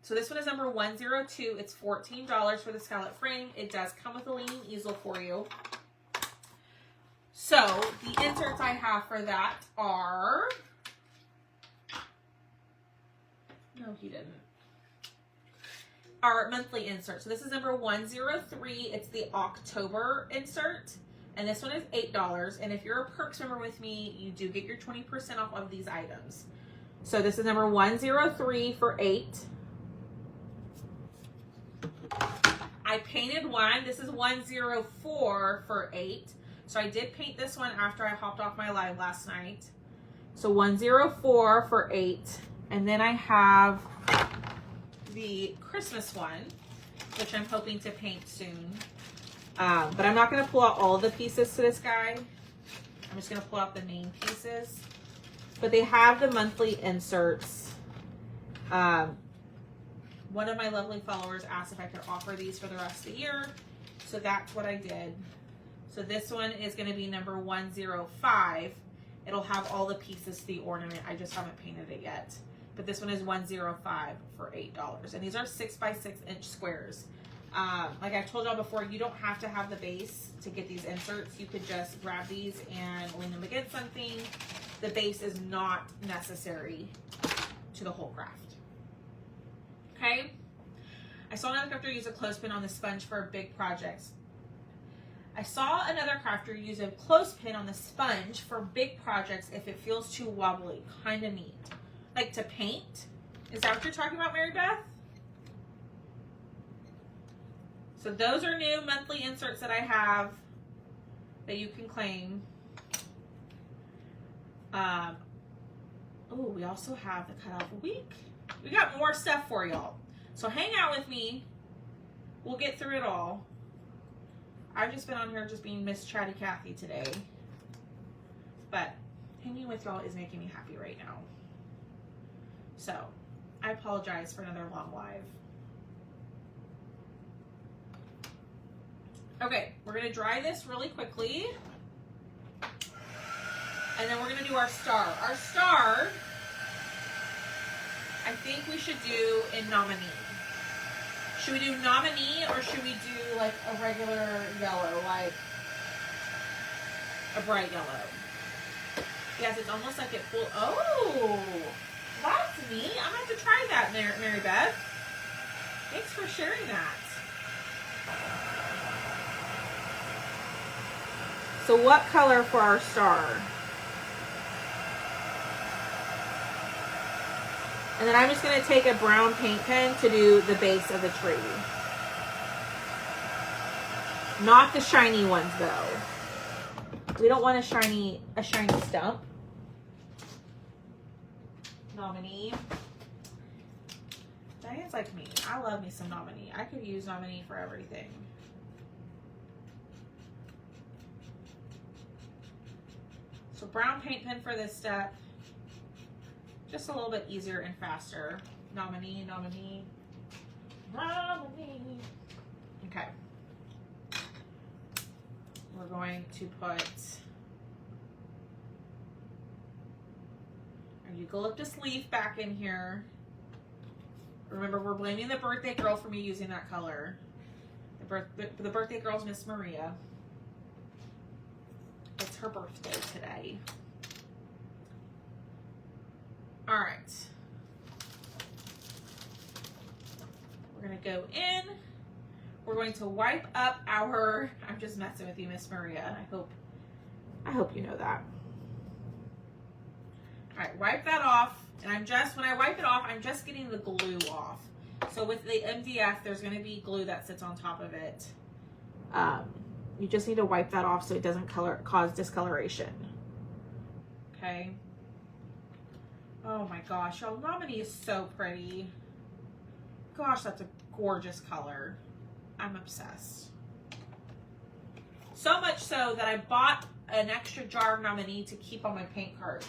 So this one is number 102. It's $14 for the scallop frame. It does come with a leaning easel for you. So the inserts I have for that are... No, he didn't. Our monthly insert. So this is number 103. It's the October insert. And this one is $8. And if you're a Perks member with me, you do get your 20% off of these items. So this is number 103 for $8. I painted one. This is 104 for $8. So I did paint this one after I hopped off my live last night. So 104 for $8. And then I have the Christmas one, which I'm hoping to paint soon. But I'm not going to pull out all the pieces to this guy. I'm just going to pull out the main pieces. But they have the monthly inserts. One of my lovely followers asked if I could offer these for the rest of the year. So that's what I did. So this one is going to be number 105. It'll have all the pieces to the ornament. I just haven't painted it yet. But this one is 105 for $8. And these are 6x6 inch squares. Like I've told y'all before, you don't have to have the base to get these inserts. You could just grab these and lean them against something. The base is not necessary to the whole craft. Okay? I saw another crafter use a clothespin on the sponge for big projects. I saw another crafter use a clothespin on the sponge for big projects if it feels too wobbly. Kind of neat. Like to paint? Is that what you're talking about, Mary Beth? So those are new monthly inserts that I have that you can claim. Oh, we also have the cutoff a week. We got more stuff for y'all. So hang out with me. We'll get through it all. I've just been on here just being Miss Chatty Cathy today. But hanging with y'all is making me happy right now. So, I apologize for another long live. Okay, we're going to dry this really quickly. And then we're going to do our star. Our star, I think we should do in nominee. Should we do nominee or should we do like a regular yellow, like a bright yellow? Yes, it's almost like it pulled. Oh, that's neat. I'm gonna have to try that, Mary Beth. Thanks for sharing that. So what color for our star? And then I'm just gonna take a brown paint pen to do the base of the tree. Not the shiny ones though. We don't want a shiny stump. Nominee. Diane's like me. I love me some Nominee. I could use Nominee for everything. So brown paint pen for this step. Just a little bit easier and faster. Nominee, Nominee, Nominee. Okay. We're going to put our eucalyptus leaf back in here. Remember, we're blaming the birthday girl for me using that color. The birthday girl's Miss Maria. It's her birthday today. All right. We're going to go in. We're going to wipe up our, I'm just messing with you, Miss Maria. I hope you know that. All right, wipe that off. And when I wipe it off, I'm just getting the glue off. So with the MDF, there's going to be glue that sits on top of it. You just need to wipe that off so it doesn't cause discoloration. Okay. Oh my gosh, y'all, Nominee is so pretty. Gosh, that's a gorgeous color. I'm obsessed. So much so that I bought an extra jar of Nominee to keep on my paint cart.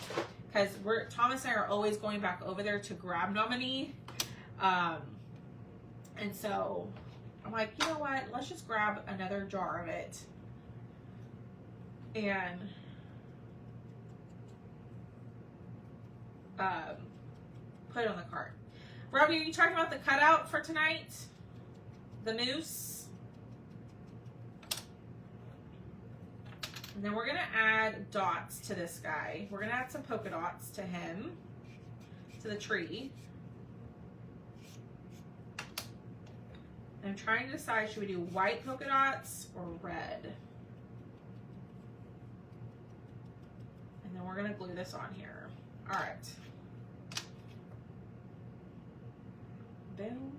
Because Thomas and I are always going back over there to grab Nominee. And so I'm like, you know what? Let's just grab another jar of it. And put it on the cart. Robbie, are you talking about the cutout for tonight? The moose? And then we're going to add dots to this guy. We're going to add some polka dots to him, to the tree. And I'm trying to decide, should we do white polka dots or red? And then we're going to glue this on here. All right. Boom.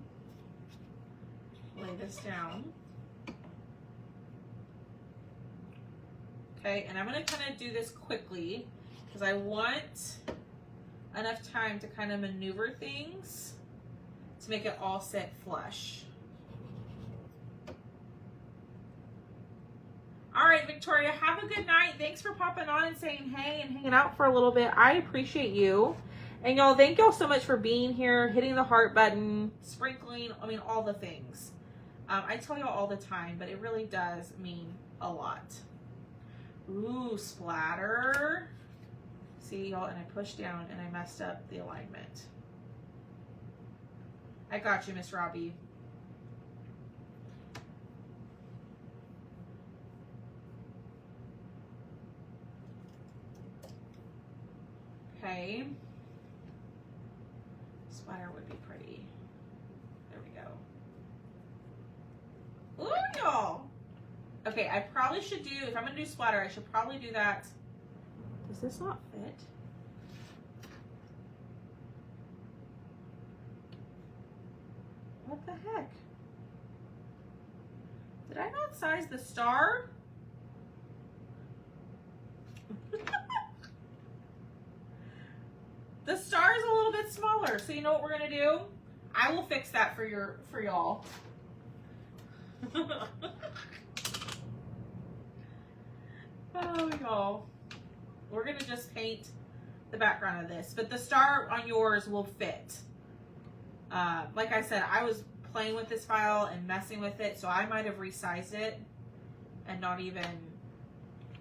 Lay this down. Okay, and I'm going to kind of do this quickly because I want enough time to kind of maneuver things to make it all sit flush. All right, Victoria, have a good night. Thanks for popping on and saying hey and hanging out for a little bit. I appreciate you. And y'all, thank y'all so much for being here, hitting the heart button, sprinkling, I mean, all the things. I tell y'all all the time, but it really does mean a lot. Ooh, splatter. See, y'all, and I pushed down and I messed up the alignment. I got you, Miss Robbie. Okay. Splatter would be pretty. There we go. Ooh, y'all. Okay, I probably should do, if I'm going to do splatter, I should probably do that. Does this not fit? What the heck? Did I not size the star? The star is a little bit smaller, so you know what we're gonna do? I will fix that for y'all. Oh, y'all. We're gonna just paint the background of this, but the star on yours will fit. Like I said, I was playing with this file and messing with it, so I might have resized it and not even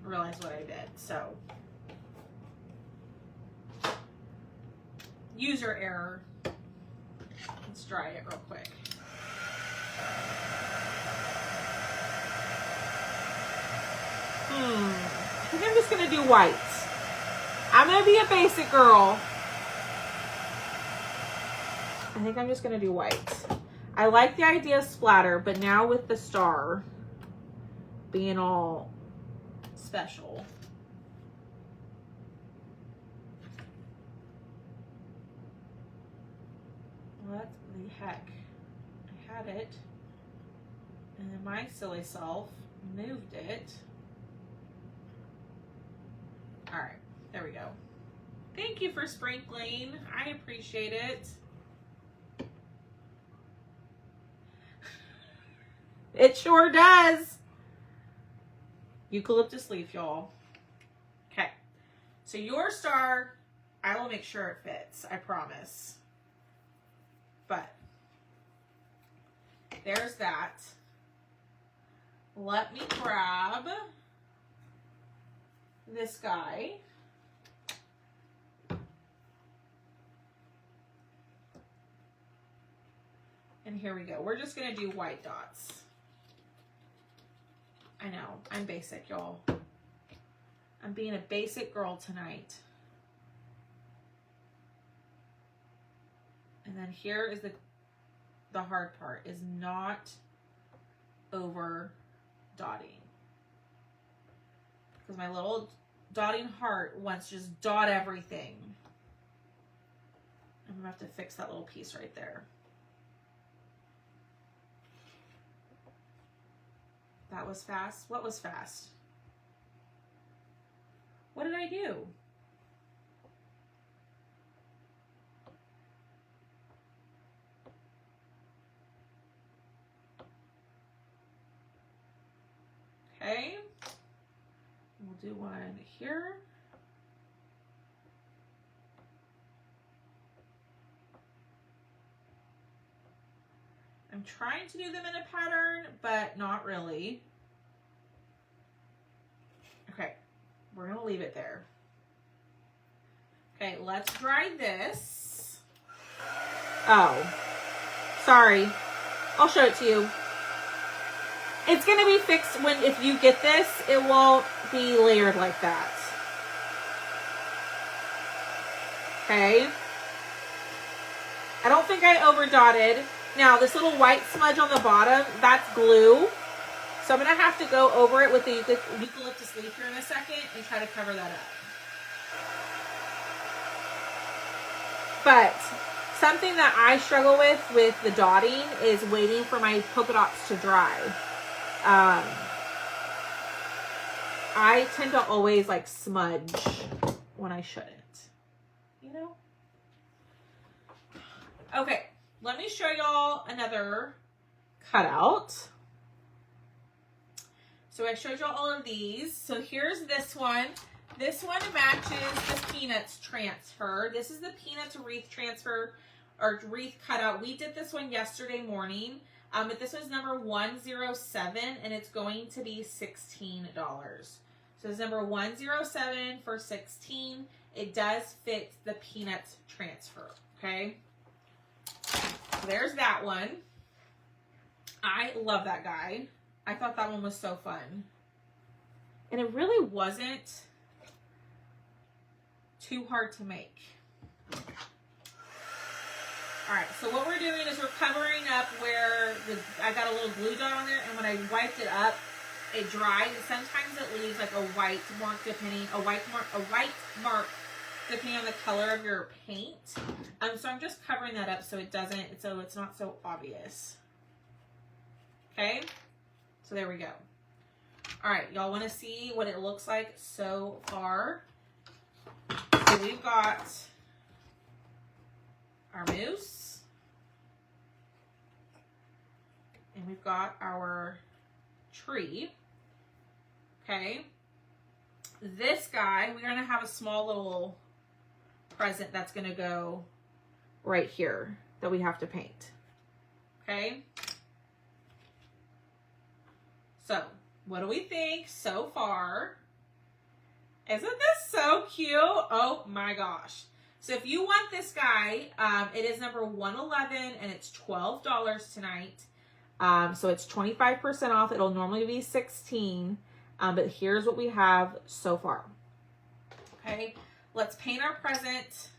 realized what I did. So, user error. Let's dry it real quick. I think I'm just gonna do white. I'm going to be a basic girl. I think I'm just going to do white. I like the idea of splatter, but now with the star being all special. What the heck? I had it, and then my silly self moved it. All right, there we go. Thank you for sprinkling. I appreciate it. It sure does. Eucalyptus leaf, y'all. Okay, so your star, I will make sure it fits, I promise. But there's that. Let me grab this guy. And here we go. We're just going to do white dots. I know, I'm basic, y'all. I'm being a basic girl tonight. And then here is the hard part, is not over dotting. Because my little dotting heart wants to just dot everything. I'm going to have to fix that little piece right there. That was fast. What was fast? What did I do? Okay. We'll do one here. I'm trying to do them in a pattern, but not really. Okay, we're gonna leave it there. Okay, let's dry this. Oh, sorry. I'll show it to you. It's gonna be fixed if you get this, it won't be layered like that. Okay. I don't think I over dotted. Now, this little white smudge on the bottom, that's glue. So I'm going to have to go over it with the eucalyptus leaf here in a second and try to cover that up. But something that I struggle with the dotting is waiting for my polka dots to dry. I tend to always like smudge when I shouldn't, you know? Okay. Let me show y'all another cutout. So I showed y'all all of these. So here's this one. This one matches the Peanuts transfer. This is the Peanuts wreath transfer or wreath cutout. We did this one yesterday morning. But this was number 107 and it's going to be $16. So it's number 107 for $16. It does fit the Peanuts transfer. Okay. So there's that one. I love that guy. I thought that one was so fun. And it really wasn't too hard to make. Alright, so what we're doing is we're covering up where I got a little glue dot on there, and when I wiped it up, it dried. And sometimes it leaves like a white mark depending on the color of your paint. So I'm just covering that up so it's not so obvious. Okay, so there we go. All right, y'all want to see what it looks like so far? So we've got our moose, and we've got our tree. Okay, this guy, we're gonna have a small little present that's going to go right here that we have to paint. Okay. So what do we think so far? Isn't this so cute? Oh my gosh. So if you want this guy, it is number 111 and it's $12 tonight. So it's 25% off. It'll normally be $16. But here's what we have so far. Okay. let's paint our present,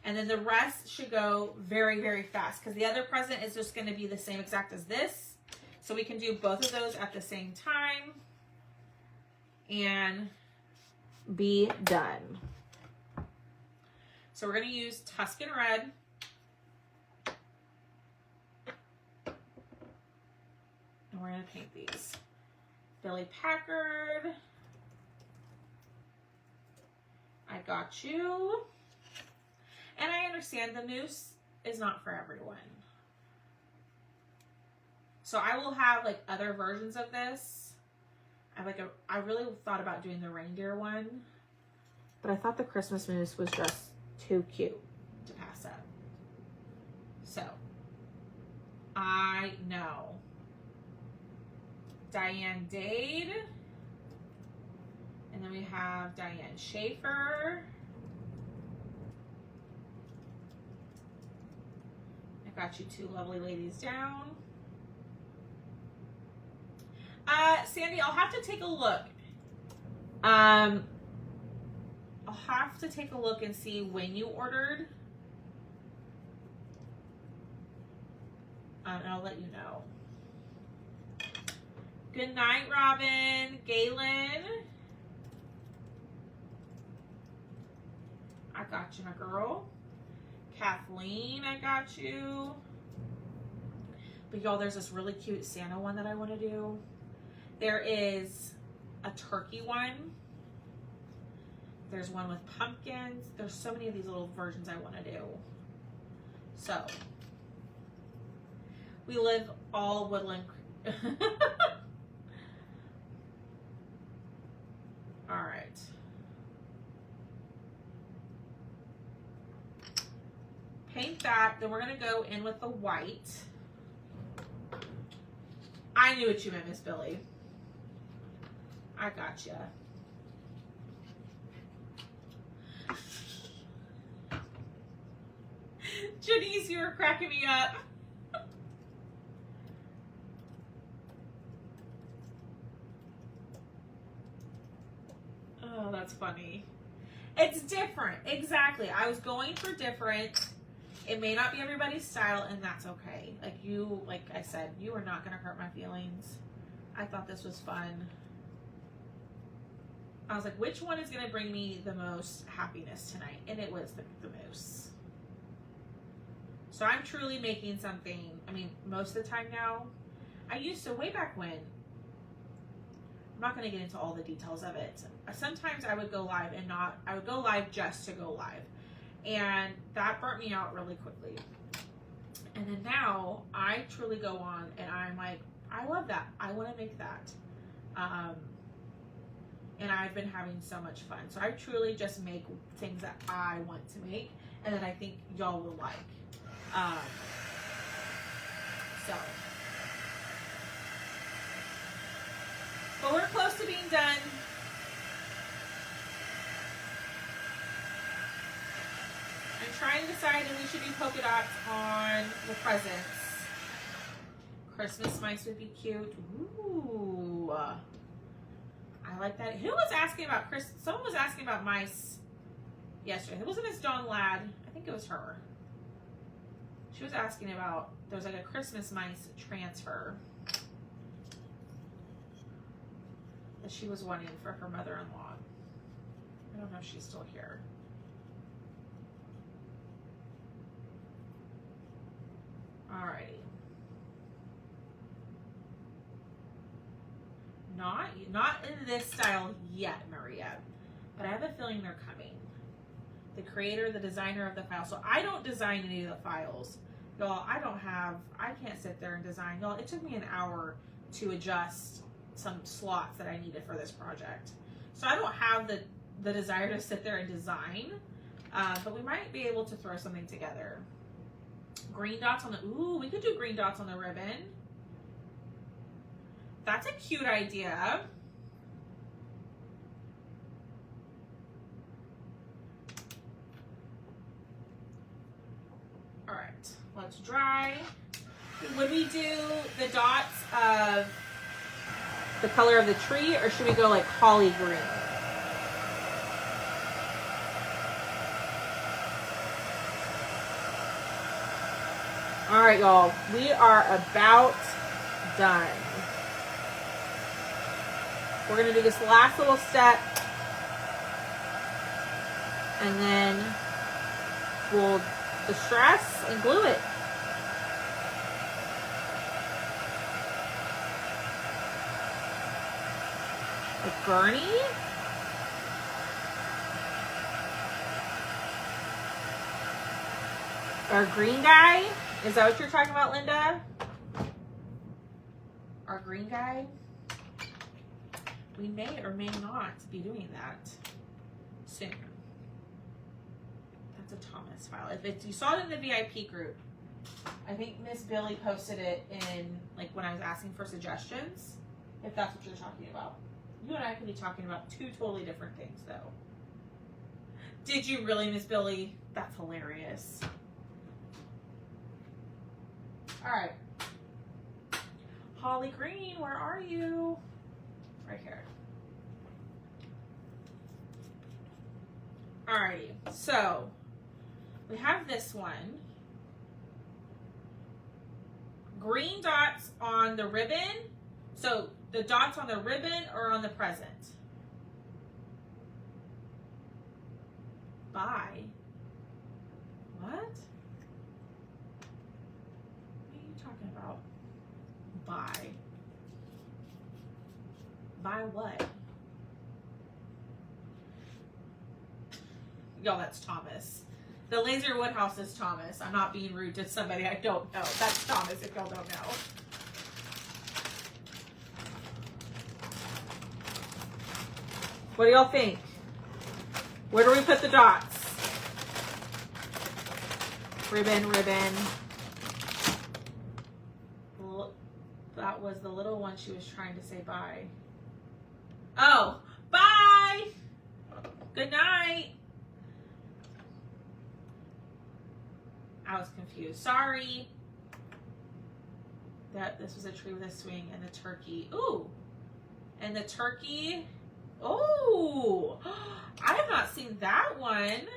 and then the rest should go very, very fast because the other present is just going to be the same exact as this. So we can do both of those at the same time and be done. So we're going to use Tuscan Red. And we're going to paint these. Billy Packard. I got you. And I understand the moose is not for everyone. So I will have like other versions of this. I really thought about doing the reindeer one, but I thought the Christmas moose was just too cute to pass up. So I know. Diane Dade. And then we have Diane Schaefer. I got you two lovely ladies down. Sandy, I'll have to take a look. I'll have to take a look and see when you ordered. And I'll let you know. Good night, Robin. Galen. I got you, my girl. Kathleen, I got you. But y'all, there's this really cute Santa one that I want to do. There is a turkey one. There's one with pumpkins. There's so many of these little versions I want to do. So, we live all woodland. All right. Paint that. Then we're going to go in with the white. I knew what you meant, Miss Billy. I gotcha. Janice, you were cracking me up. Oh, that's funny. It's different. Exactly. I was going for different. It may not be everybody's style, and that's okay. Like I said, you are not going to hurt my feelings. I thought this was fun. I was like, which one is going to bring me the most happiness tonight? And it was the moose. So I'm truly making something, I mean, most of the time now. I used to, way back when, I'm not going to get into all the details of it. Sometimes I would go live and I would go live just to go live. And that burnt me out really quickly. And then now I truly go on and I'm like, I love that. I want to make that. And I've been having so much fun. So I truly just make things that I want to make and that I think y'all will like. But we're close to being done. I'm trying to decide if we should do polka dots on the presents. Christmas mice would be cute. Ooh. I like that. Who was asking about someone was asking about mice yesterday. It wasn't Miss Dawn Ladd. I think it was her. She was asking about, there's like a Christmas mice transfer that she was wanting for her mother-in-law. I don't know if she's still here. Alrighty. Not in this style yet, Maria, but I have a feeling they're coming. The creator, the designer of the file. So I don't design any of the files. Y'all, I can't sit there and design. Y'all, it took me an hour to adjust some slots that I needed for this project. So I don't have the desire to sit there and design, but we might be able to throw something together. Green dots on the, ooh, we could do green dots on the ribbon. That's a cute idea. All right, let's dry. Would we do the dots of the color of the tree, or should we go like holly green? All right, y'all. We are about done. We're going to do this last little step. And then we'll distress and glue it. Like Bernie? Our green guy? Is that what you're talking about, Linda? Our green guy? We may or may not be doing that soon. That's a Thomas file. If it's, you saw it in the VIP group, I think Miss Billy posted it in, like, when I was asking for suggestions, if that's what you're talking about. You and I could be talking about two totally different things, though. Did you really, Miss Billy? That's hilarious. All right. Holly Green, where are you? Right here. Alrighty, so we have this one. Green dots on the ribbon. So the dots on the ribbon or on the present? Bye. What? What are you talking about? Bye. Bye what? Y'all, that's Thomas. The Laser Woodhouse is Thomas. I'm not being rude to somebody I don't know. That's Thomas if y'all don't know. What do y'all think? Where do we put the dots? Ribbon, ribbon. That was the little one she was trying to say bye. Oh, bye! Good night! I was confused. Sorry. That this was a tree with a swing and the turkey. Ooh. And the turkey. Oh, I have not seen that one.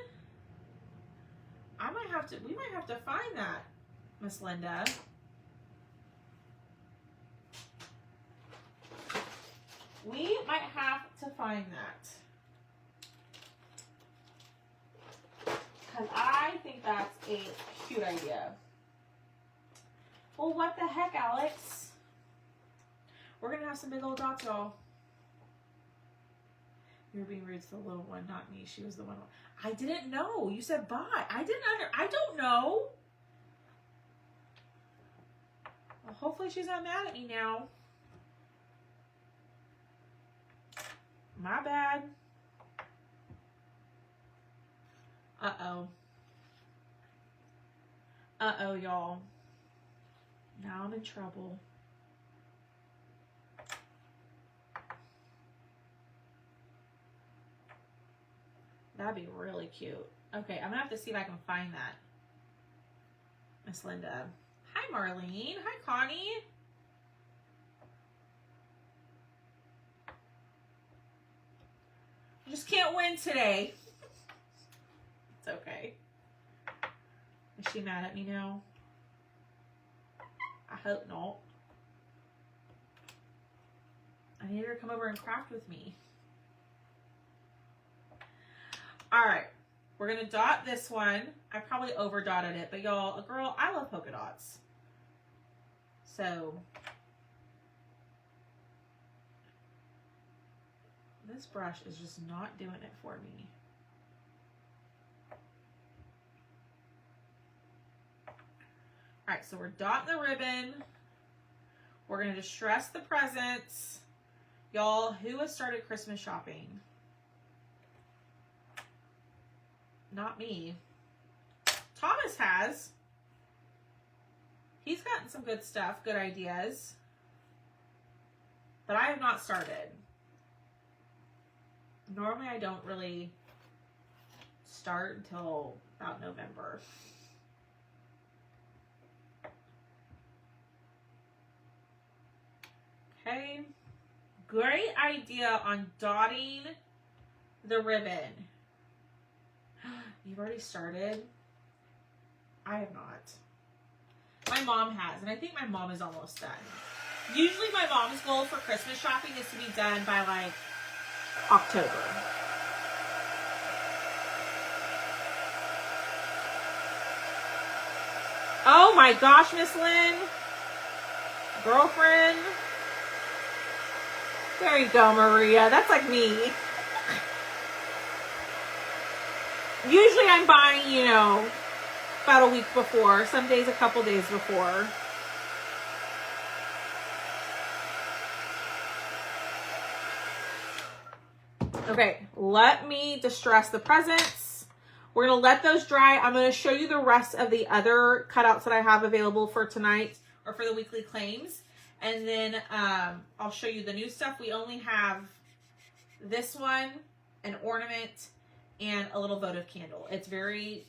We might have to find that, Miss Linda. We might have to find that. Because I think that's a cute idea. Well, what the heck, Alex? We're going to have some big old dots, y'all. You're being rude to the little one, not me. She was the one. I didn't know. You said bye. I don't know. Well, hopefully she's not mad at me now. My bad. Uh-oh. Uh-oh, y'all. Now I'm in trouble. That'd be really cute. Okay, I'm gonna have to see if I can find that. Miss Linda. Hi, Marlene. Hi, Connie. I just can't win today. It's okay. Is she mad at me now? I hope not. I need her to come over and craft with me. All right, we're gonna dot this one. I probably over dotted it, but y'all, girl, I love polka dots. So this brush is just not doing it for me. All right, so we're dotting the ribbon. We're gonna distress the presents. Y'all, who has started Christmas shopping? Not me. Thomas has. He's gotten some good stuff, good ideas. But I have not started. Normally I don't really start until about November. Okay. Great idea on dotting the ribbon. You've already started? I have not. My mom has, and I think my mom is almost done. Usually my mom's goal for Christmas shopping is to be done by like October. Oh my gosh, Miss Lynn. Girlfriend. There you go, Maria. That's like me. Usually I'm buying, you know, about a week before. Some days a couple days before. Okay, let me distress the presents. We're going to let those dry. I'm going to show you the rest of the other cutouts that I have available for tonight or for the weekly claims. And then I'll show you the new stuff. We only have this one, an ornament, and a little votive candle. It's very,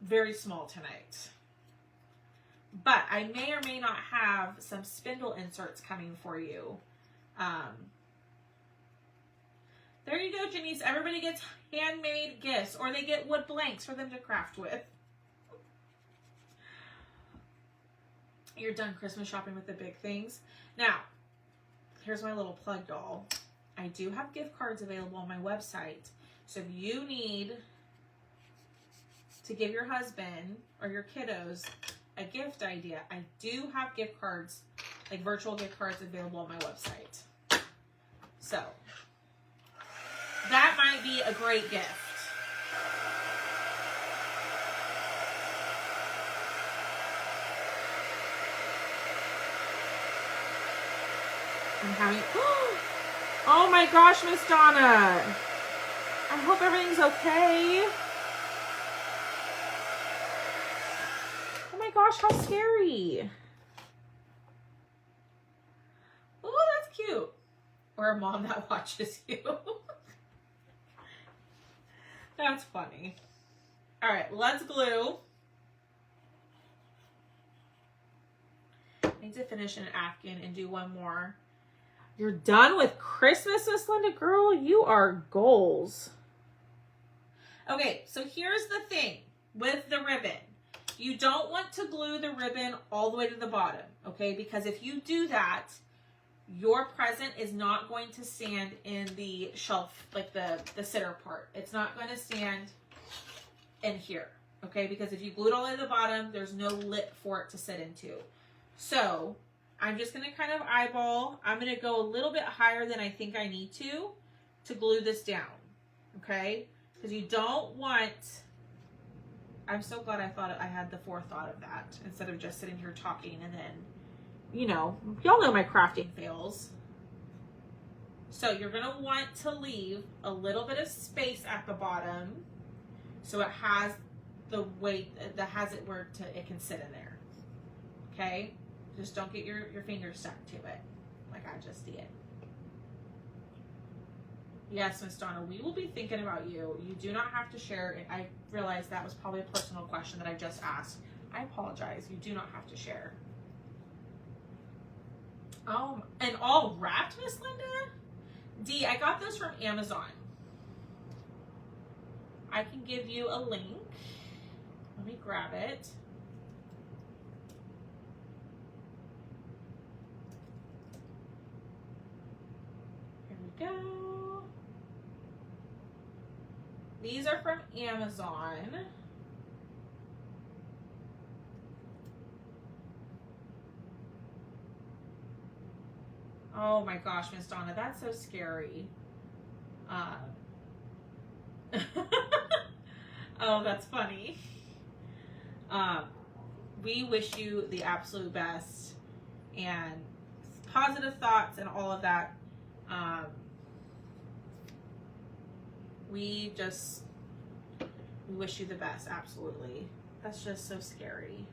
very small tonight. But I may or may not have some spindle inserts coming for you. There you go, Janice. Everybody gets handmade gifts, or they get wood blanks for them to craft with. You're done Christmas shopping with the big things. Now, here's my little plug, y'all. I do have gift cards available on my website. So if you need to give your husband or your kiddos a gift idea, I do have gift cards, like virtual gift cards available on my website. So that might be a great gift. I'm having, oh my gosh, Miss Donna. I hope everything's okay. Oh my gosh, how scary. Oh, that's cute. Or a mom that watches you. That's funny. All right, let's glue. I need to finish an Afghan and do one more. You're done with Christmas, Miss Linda? Girl, you are goals. Okay, so here's the thing with the ribbon. You don't want to glue the ribbon all the way to the bottom, okay? Because if you do that, your present is not going to stand in the shelf, like the sitter part. It's not going to stand in here, okay? Because if you glue it all the way to the bottom, there's no lip for it to sit into. So I'm just going to kind of eyeball. I'm going to go a little bit higher than I think I need to glue this down, okay? Because you don't want, I'm so glad I thought I had the forethought of that instead of just sitting here talking and then, you know, y'all know my crafting fails. So you're going to want to leave a little bit of space at the bottom so it has the weight, that has it where it can sit in there, okay? Just don't get your fingers stuck to it like I just did. Yes, Miss Donna, we will be thinking about you. You do not have to share. I realized that was probably a personal question that I just asked. I apologize. You do not have to share. Oh, and all wrapped, Miss Linda? D, I got those from Amazon. I can give you a link. Let me grab it. Here we go. These are from Amazon. Oh my gosh, Miss Donna, that's so scary. Oh, that's funny. We wish you the absolute best and positive thoughts and all of that. We wish you the best, absolutely. That's just so scary.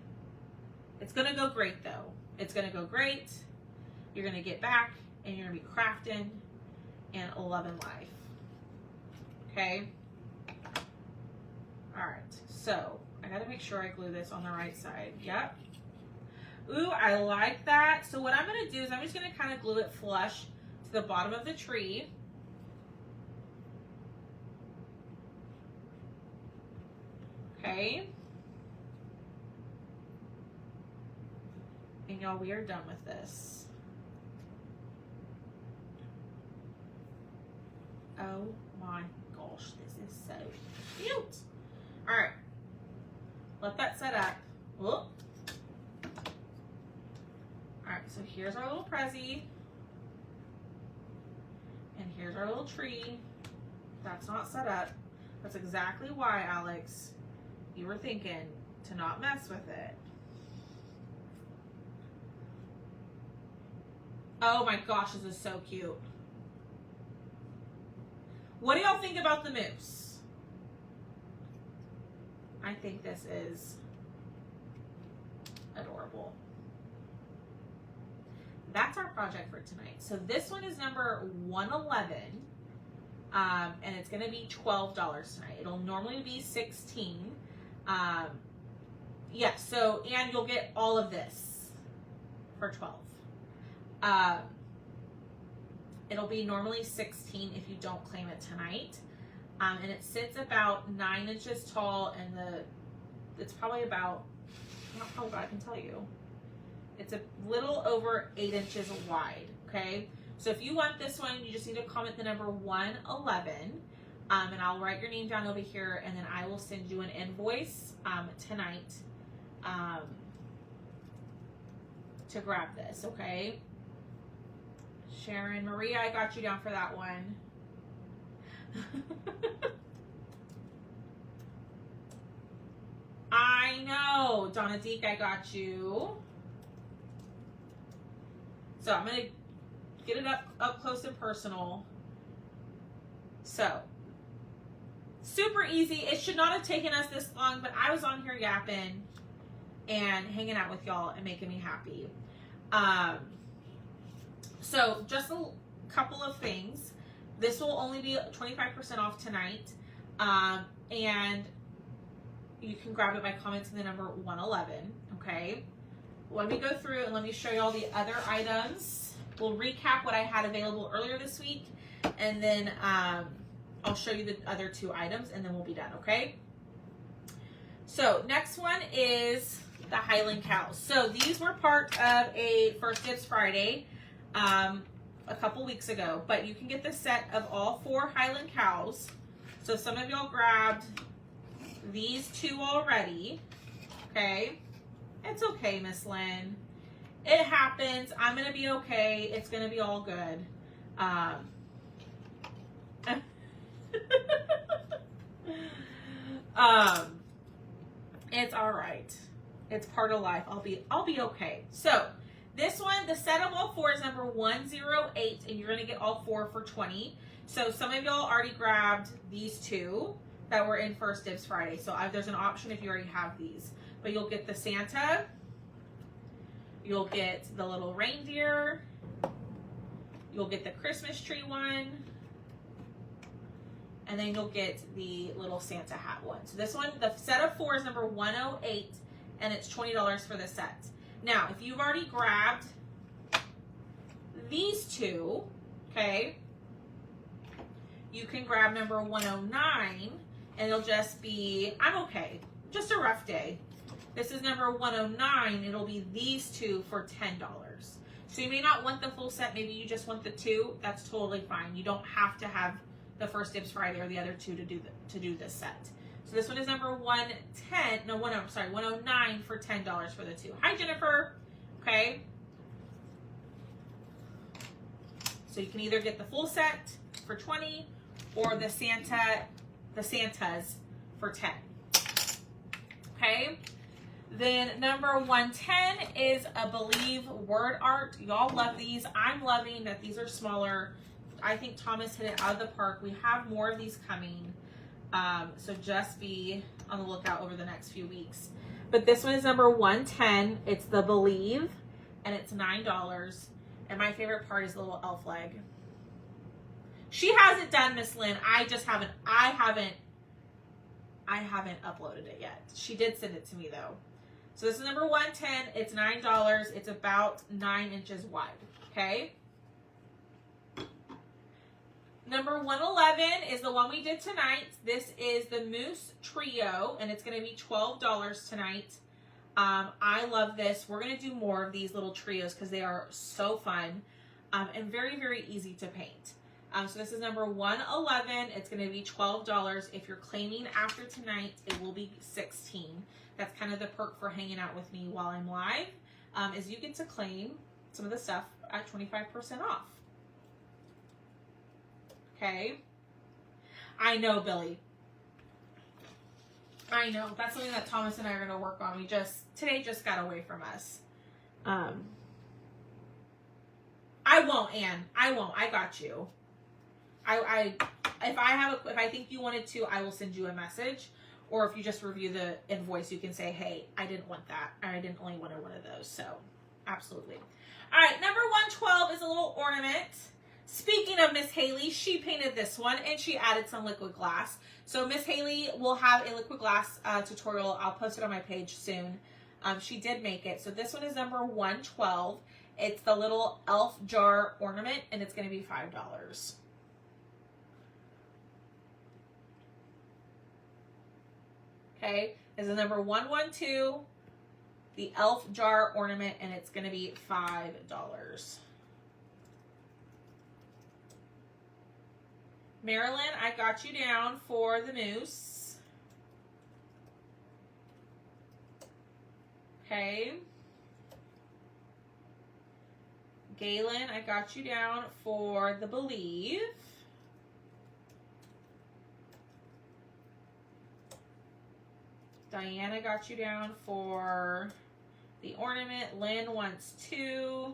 It's gonna go great though. It's gonna go great. You're gonna get back and you're gonna be crafting and loving life. Okay? Alright, so I gotta make sure I glue this on the right side. Yep. Ooh, I like that. So what I'm gonna do is I'm just gonna kind of glue it flush to the bottom of the tree. Okay. And y'all, we are done with this. Oh my gosh, this is so cute. All right, let that set up. Whoop. All right, so here's our little Prezi. And here's our little tree. That's not set up. That's exactly why, Alex, you were thinking to not mess with it. Oh my gosh, this is so cute. What do y'all think about the moose? I think this is adorable. That's our project for tonight. So this one is number 111, and it's going to be $12 tonight. It'll normally be $16. Yeah, so, and you'll get all of this for $12. It'll be normally $16 if you don't claim it tonight. And it sits about 9 inches tall, and it's probably about, I can tell you. It's a little over 8 inches wide, okay? So if you want this one, you just need to comment the number 111, and I'll write your name down over here, and then I will send you an invoice tonight to grab this, okay? Sharon, Maria, I got you down for that one. I know, Donna Deek, I got you. So I'm going to get it up close and personal. So, super easy. It should not have taken us this long, but I was on here yapping and hanging out with y'all and making me happy. So just a couple of things. This will only be 25% off tonight. And you can grab it by commenting the number 111, okay? Let me go through and let me show you all the other items. We'll recap what I had available earlier this week, and then I'll show you the other 2 items, and then we'll be done, okay? So next one is the Highland cows. So these were part of a First Dibs Friday a couple weeks ago, but you can get the set of all 4 Highland cows. So some of y'all grabbed these 2 already, okay? It's okay, Miss Lynn. It happens. I'm going to be okay. It's going to be all good. It's all right. It's part of life. I'll be okay. So this one, the set of all 4 is number 108, and you're going to get all 4 for $20. So some of y'all already grabbed these 2 that were in First Dibs Friday. So there's an option if you already have these. But you'll get the Santa, you'll get the little reindeer, you'll get the Christmas tree one, and then you'll get the little Santa hat one. So this one, the set of 4 is number 108, and it's $20 for the set. Now, if you've already grabbed these 2, okay, you can grab number 109, and it'll just be, I'm okay, just a rough day. This is number 109. It'll be these 2 for $10. So you may not want the full set. Maybe you just want the 2. That's totally fine. You don't have to have the First Dibs Friday or the other 2 to do this set. So this one is number 109 for $10 for the 2. Hi, Jennifer. Okay. So you can either get the full set for $20 or the Santas for $10. Okay. Then number 110 is a Believe word art. Y'all love these. I'm loving that these are smaller. I think Thomas hit it out of the park. We have more of these coming. So just be on the lookout over the next few weeks. But this one is number 110. It's the Believe, and it's $9. And my favorite part is the little elf leg. She hasn't done Miss Lynn. I haven't uploaded it yet. She did send it to me though. So this is number 110. It's $9. It's about 9 inches wide. Okay. Number 111 is the one we did tonight. This is the Moose Trio, and it's going to be $12 tonight. I love this. We're going to do more of these little trios because they are so fun and very, very easy to paint. So this is number 111. It's going to be $12. If you're claiming after tonight, it will be $16. That's kind of the perk for hanging out with me while I'm live, is you get to claim some of the stuff at 25% off. Okay. I know, Billy. I know. That's something that Thomas and I are going to work on. Today just got away from us. I won't, Anne. I won't. I got you. If I think you wanted to, I will send you a message. Or if you just review the invoice, you can say, hey, I didn't want that. Or I didn't only want one of those. So, absolutely. All right, number 112 is a little ornament. Speaking of Miss Haley, she painted this one and she added some liquid glass. So Miss Haley will have a liquid glass tutorial. I'll post it on my page soon. She did make it. So this one is number 112. It's the little elf jar ornament and it's going to be $5. Okay, this is number 112, the elf jar ornament, and it's going to be $5. Marilyn, I got you down for the moose. Okay. Galen, I got you down for the believe. Diana got you down for the ornament. Lynn wants 2.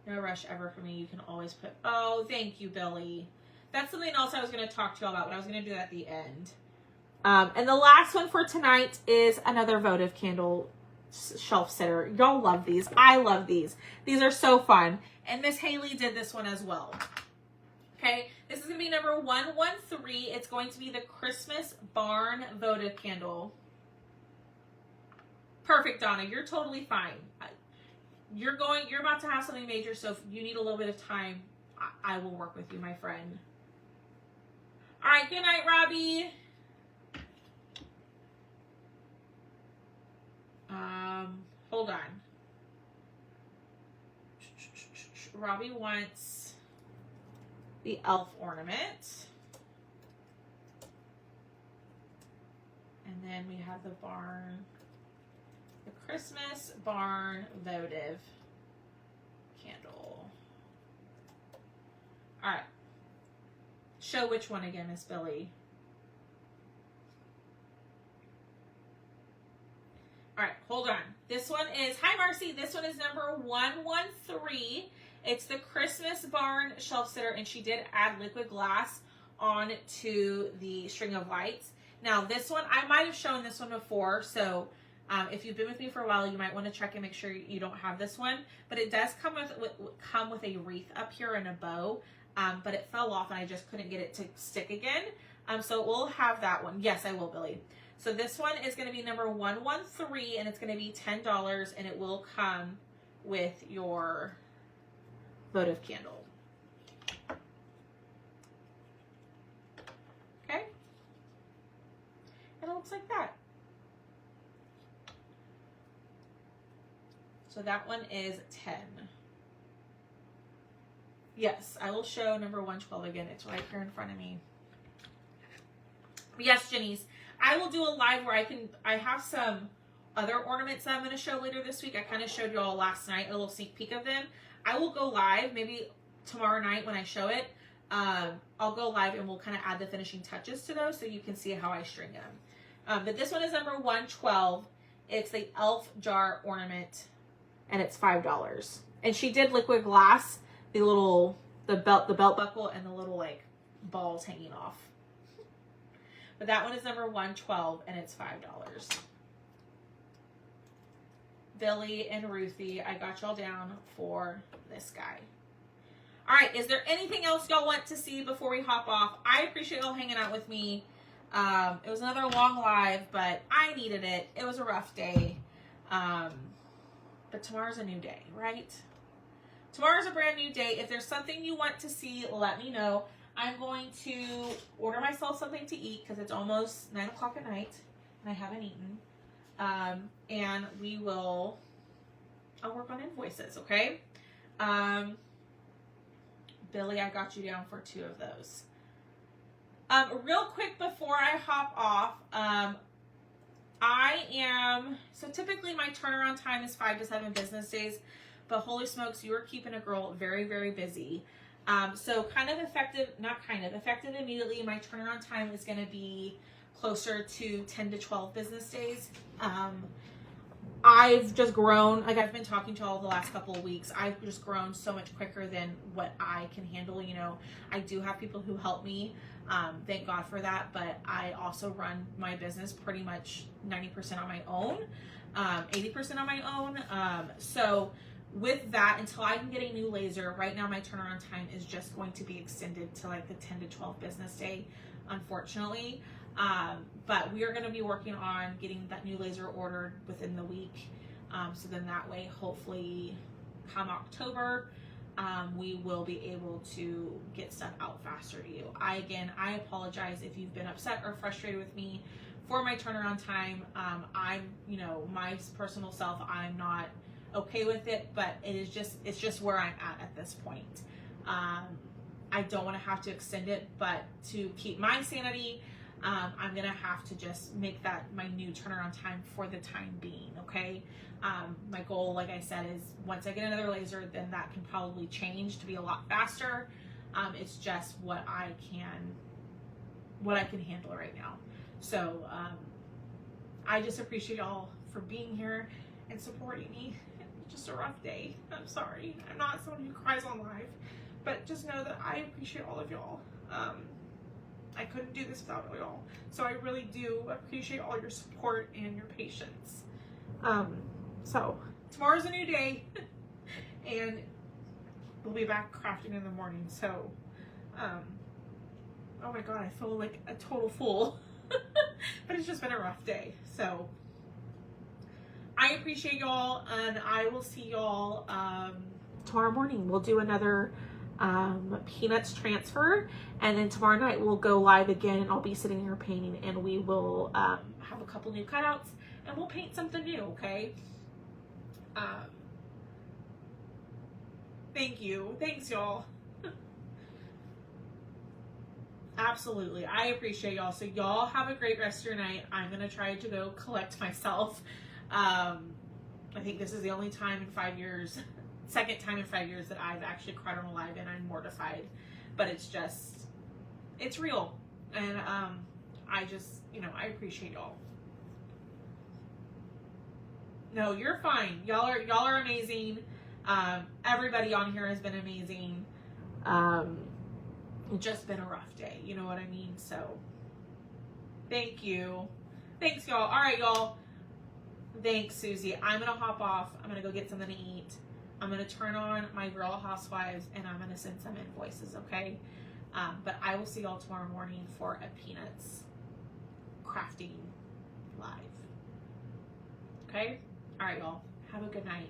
No rush ever for me. You can always put, oh, thank you, Billy. That's something else I was going to talk to you all about, but I was going to do that at the end. And the last one for tonight is another votive candle shelf sitter. Y'all love these. I love these. These are so fun. And Miss Haley did this one as well. Okay, this is going to be number 113. It's going to be the Christmas Barn votive candle. Perfect, Donna. You're totally fine. You're about to have something major, so if you need a little bit of time, I will work with you, my friend. All right, good night, Robbie. Hold on. Robbie wants the elf ornament. And then we have the barn, the Christmas barn votive candle. All right. Show which one again, Miss Billy. All right, hold on. This one is, hi Marcy, this one is number 113. It's the Christmas Barn Shelf Sitter, and she did add liquid glass onto the string of lights. Now this one, I might have shown this one before, so if you've been with me for a while, you might want to check and make sure you don't have this one. But it does come with a wreath up here and a bow, but it fell off and I just couldn't get it to stick again. So we'll have that one. Yes, I will, Billy. So this one is going to be number 113, and it's going to be $10, and it will come with your votive candle. Okay? And it looks like that. So that one is 10. Yes, I will show number 112 again. It's right here in front of me. Yes, Jenny's. I will do a live where I have some other ornaments that I'm going to show later this week. I kind of showed you all last night, a little sneak peek of them. I will go live maybe tomorrow night when I show it. I'll go live and we'll kind of add the finishing touches to those so you can see how I string them. But this one is number 112. It's the elf jar ornament, and it's $5. And she did liquid glass, the belt buckle, and the little like balls hanging off. But that one is number 112, and it's $5. Billy and Ruthie, I got y'all down for this guy. All right, is there anything else y'all want to see before we hop off? I appreciate y'all hanging out with me. It was another long live, but I needed it. It was a rough day. But tomorrow's a new day, right? Tomorrow's a brand new day. If there's something you want to see, let me know. I'm going to order myself something to eat because it's almost 9 o'clock at night. and I haven't eaten. And I'll work on invoices, okay? Billy, I got you down for 2 of those. Real quick before I hop off, so typically my turnaround time is 5 to 7 business days, but holy smokes, you are keeping a girl very, very busy. So effective immediately, my turnaround time is going to be closer to 10 to 12 business days. I've just grown, like I've been talking to all the last couple of weeks, I've just grown so much quicker than what I can handle. You know, I do have people who help me, thank God for that, but I also run my business pretty much 90% on my own, 80% on my own. So with that, until I can get a new laser, right now my turnaround time is just going to be extended to like the 10 to 12 business day, unfortunately. But we are going to be working on getting that new laser ordered within the week. So then that way, hopefully come October, we will be able to get stuff out faster to you. I apologize if you've been upset or frustrated with me for my turnaround time. My personal self, I'm not okay with it, but it's just where I'm at this point. I don't want to have to extend it, but to keep my sanity, I'm going to have to just make that my new turnaround time for the time being, okay? My goal, like I said, is once I get another laser, then that can probably change to be a lot faster. It's just what I can handle right now. So I just appreciate y'all for being here and supporting me. It's just a rough day. I'm sorry. I'm not someone who cries on live, but just know that I appreciate all of y'all. I couldn't do this without y'all. So I really do appreciate all your support and your patience. So tomorrow's a new day and we'll be back crafting in the morning. So, oh my God, I feel like a total fool, but it's just been a rough day. So I appreciate y'all and I will see y'all, tomorrow morning. We'll do another Peanuts transfer, and then tomorrow night we'll go live again and I'll be sitting here painting, and we will have a couple new cutouts and we'll paint something new, okay? Thanks y'all. Absolutely, I appreciate y'all. So y'all have a great rest of your night. I'm gonna try to go collect myself. I think this is the only time in 5 years, second time in 5 years that I've actually cried on a live, and I'm mortified, but it's real. And I just, I appreciate y'all. No, you're fine. Y'all are amazing. Everybody on here has been amazing. It's just been a rough day, you know what I mean? So thank you. Thanks y'all. All right, y'all. Thanks, Susie. I'm gonna hop off. I'm gonna go get something to eat. I'm going to turn on my Real Housewives and I'm going to send some invoices, okay? But I will see y'all tomorrow morning for a Peanuts crafting live. Okay? All right, y'all. Have a good night.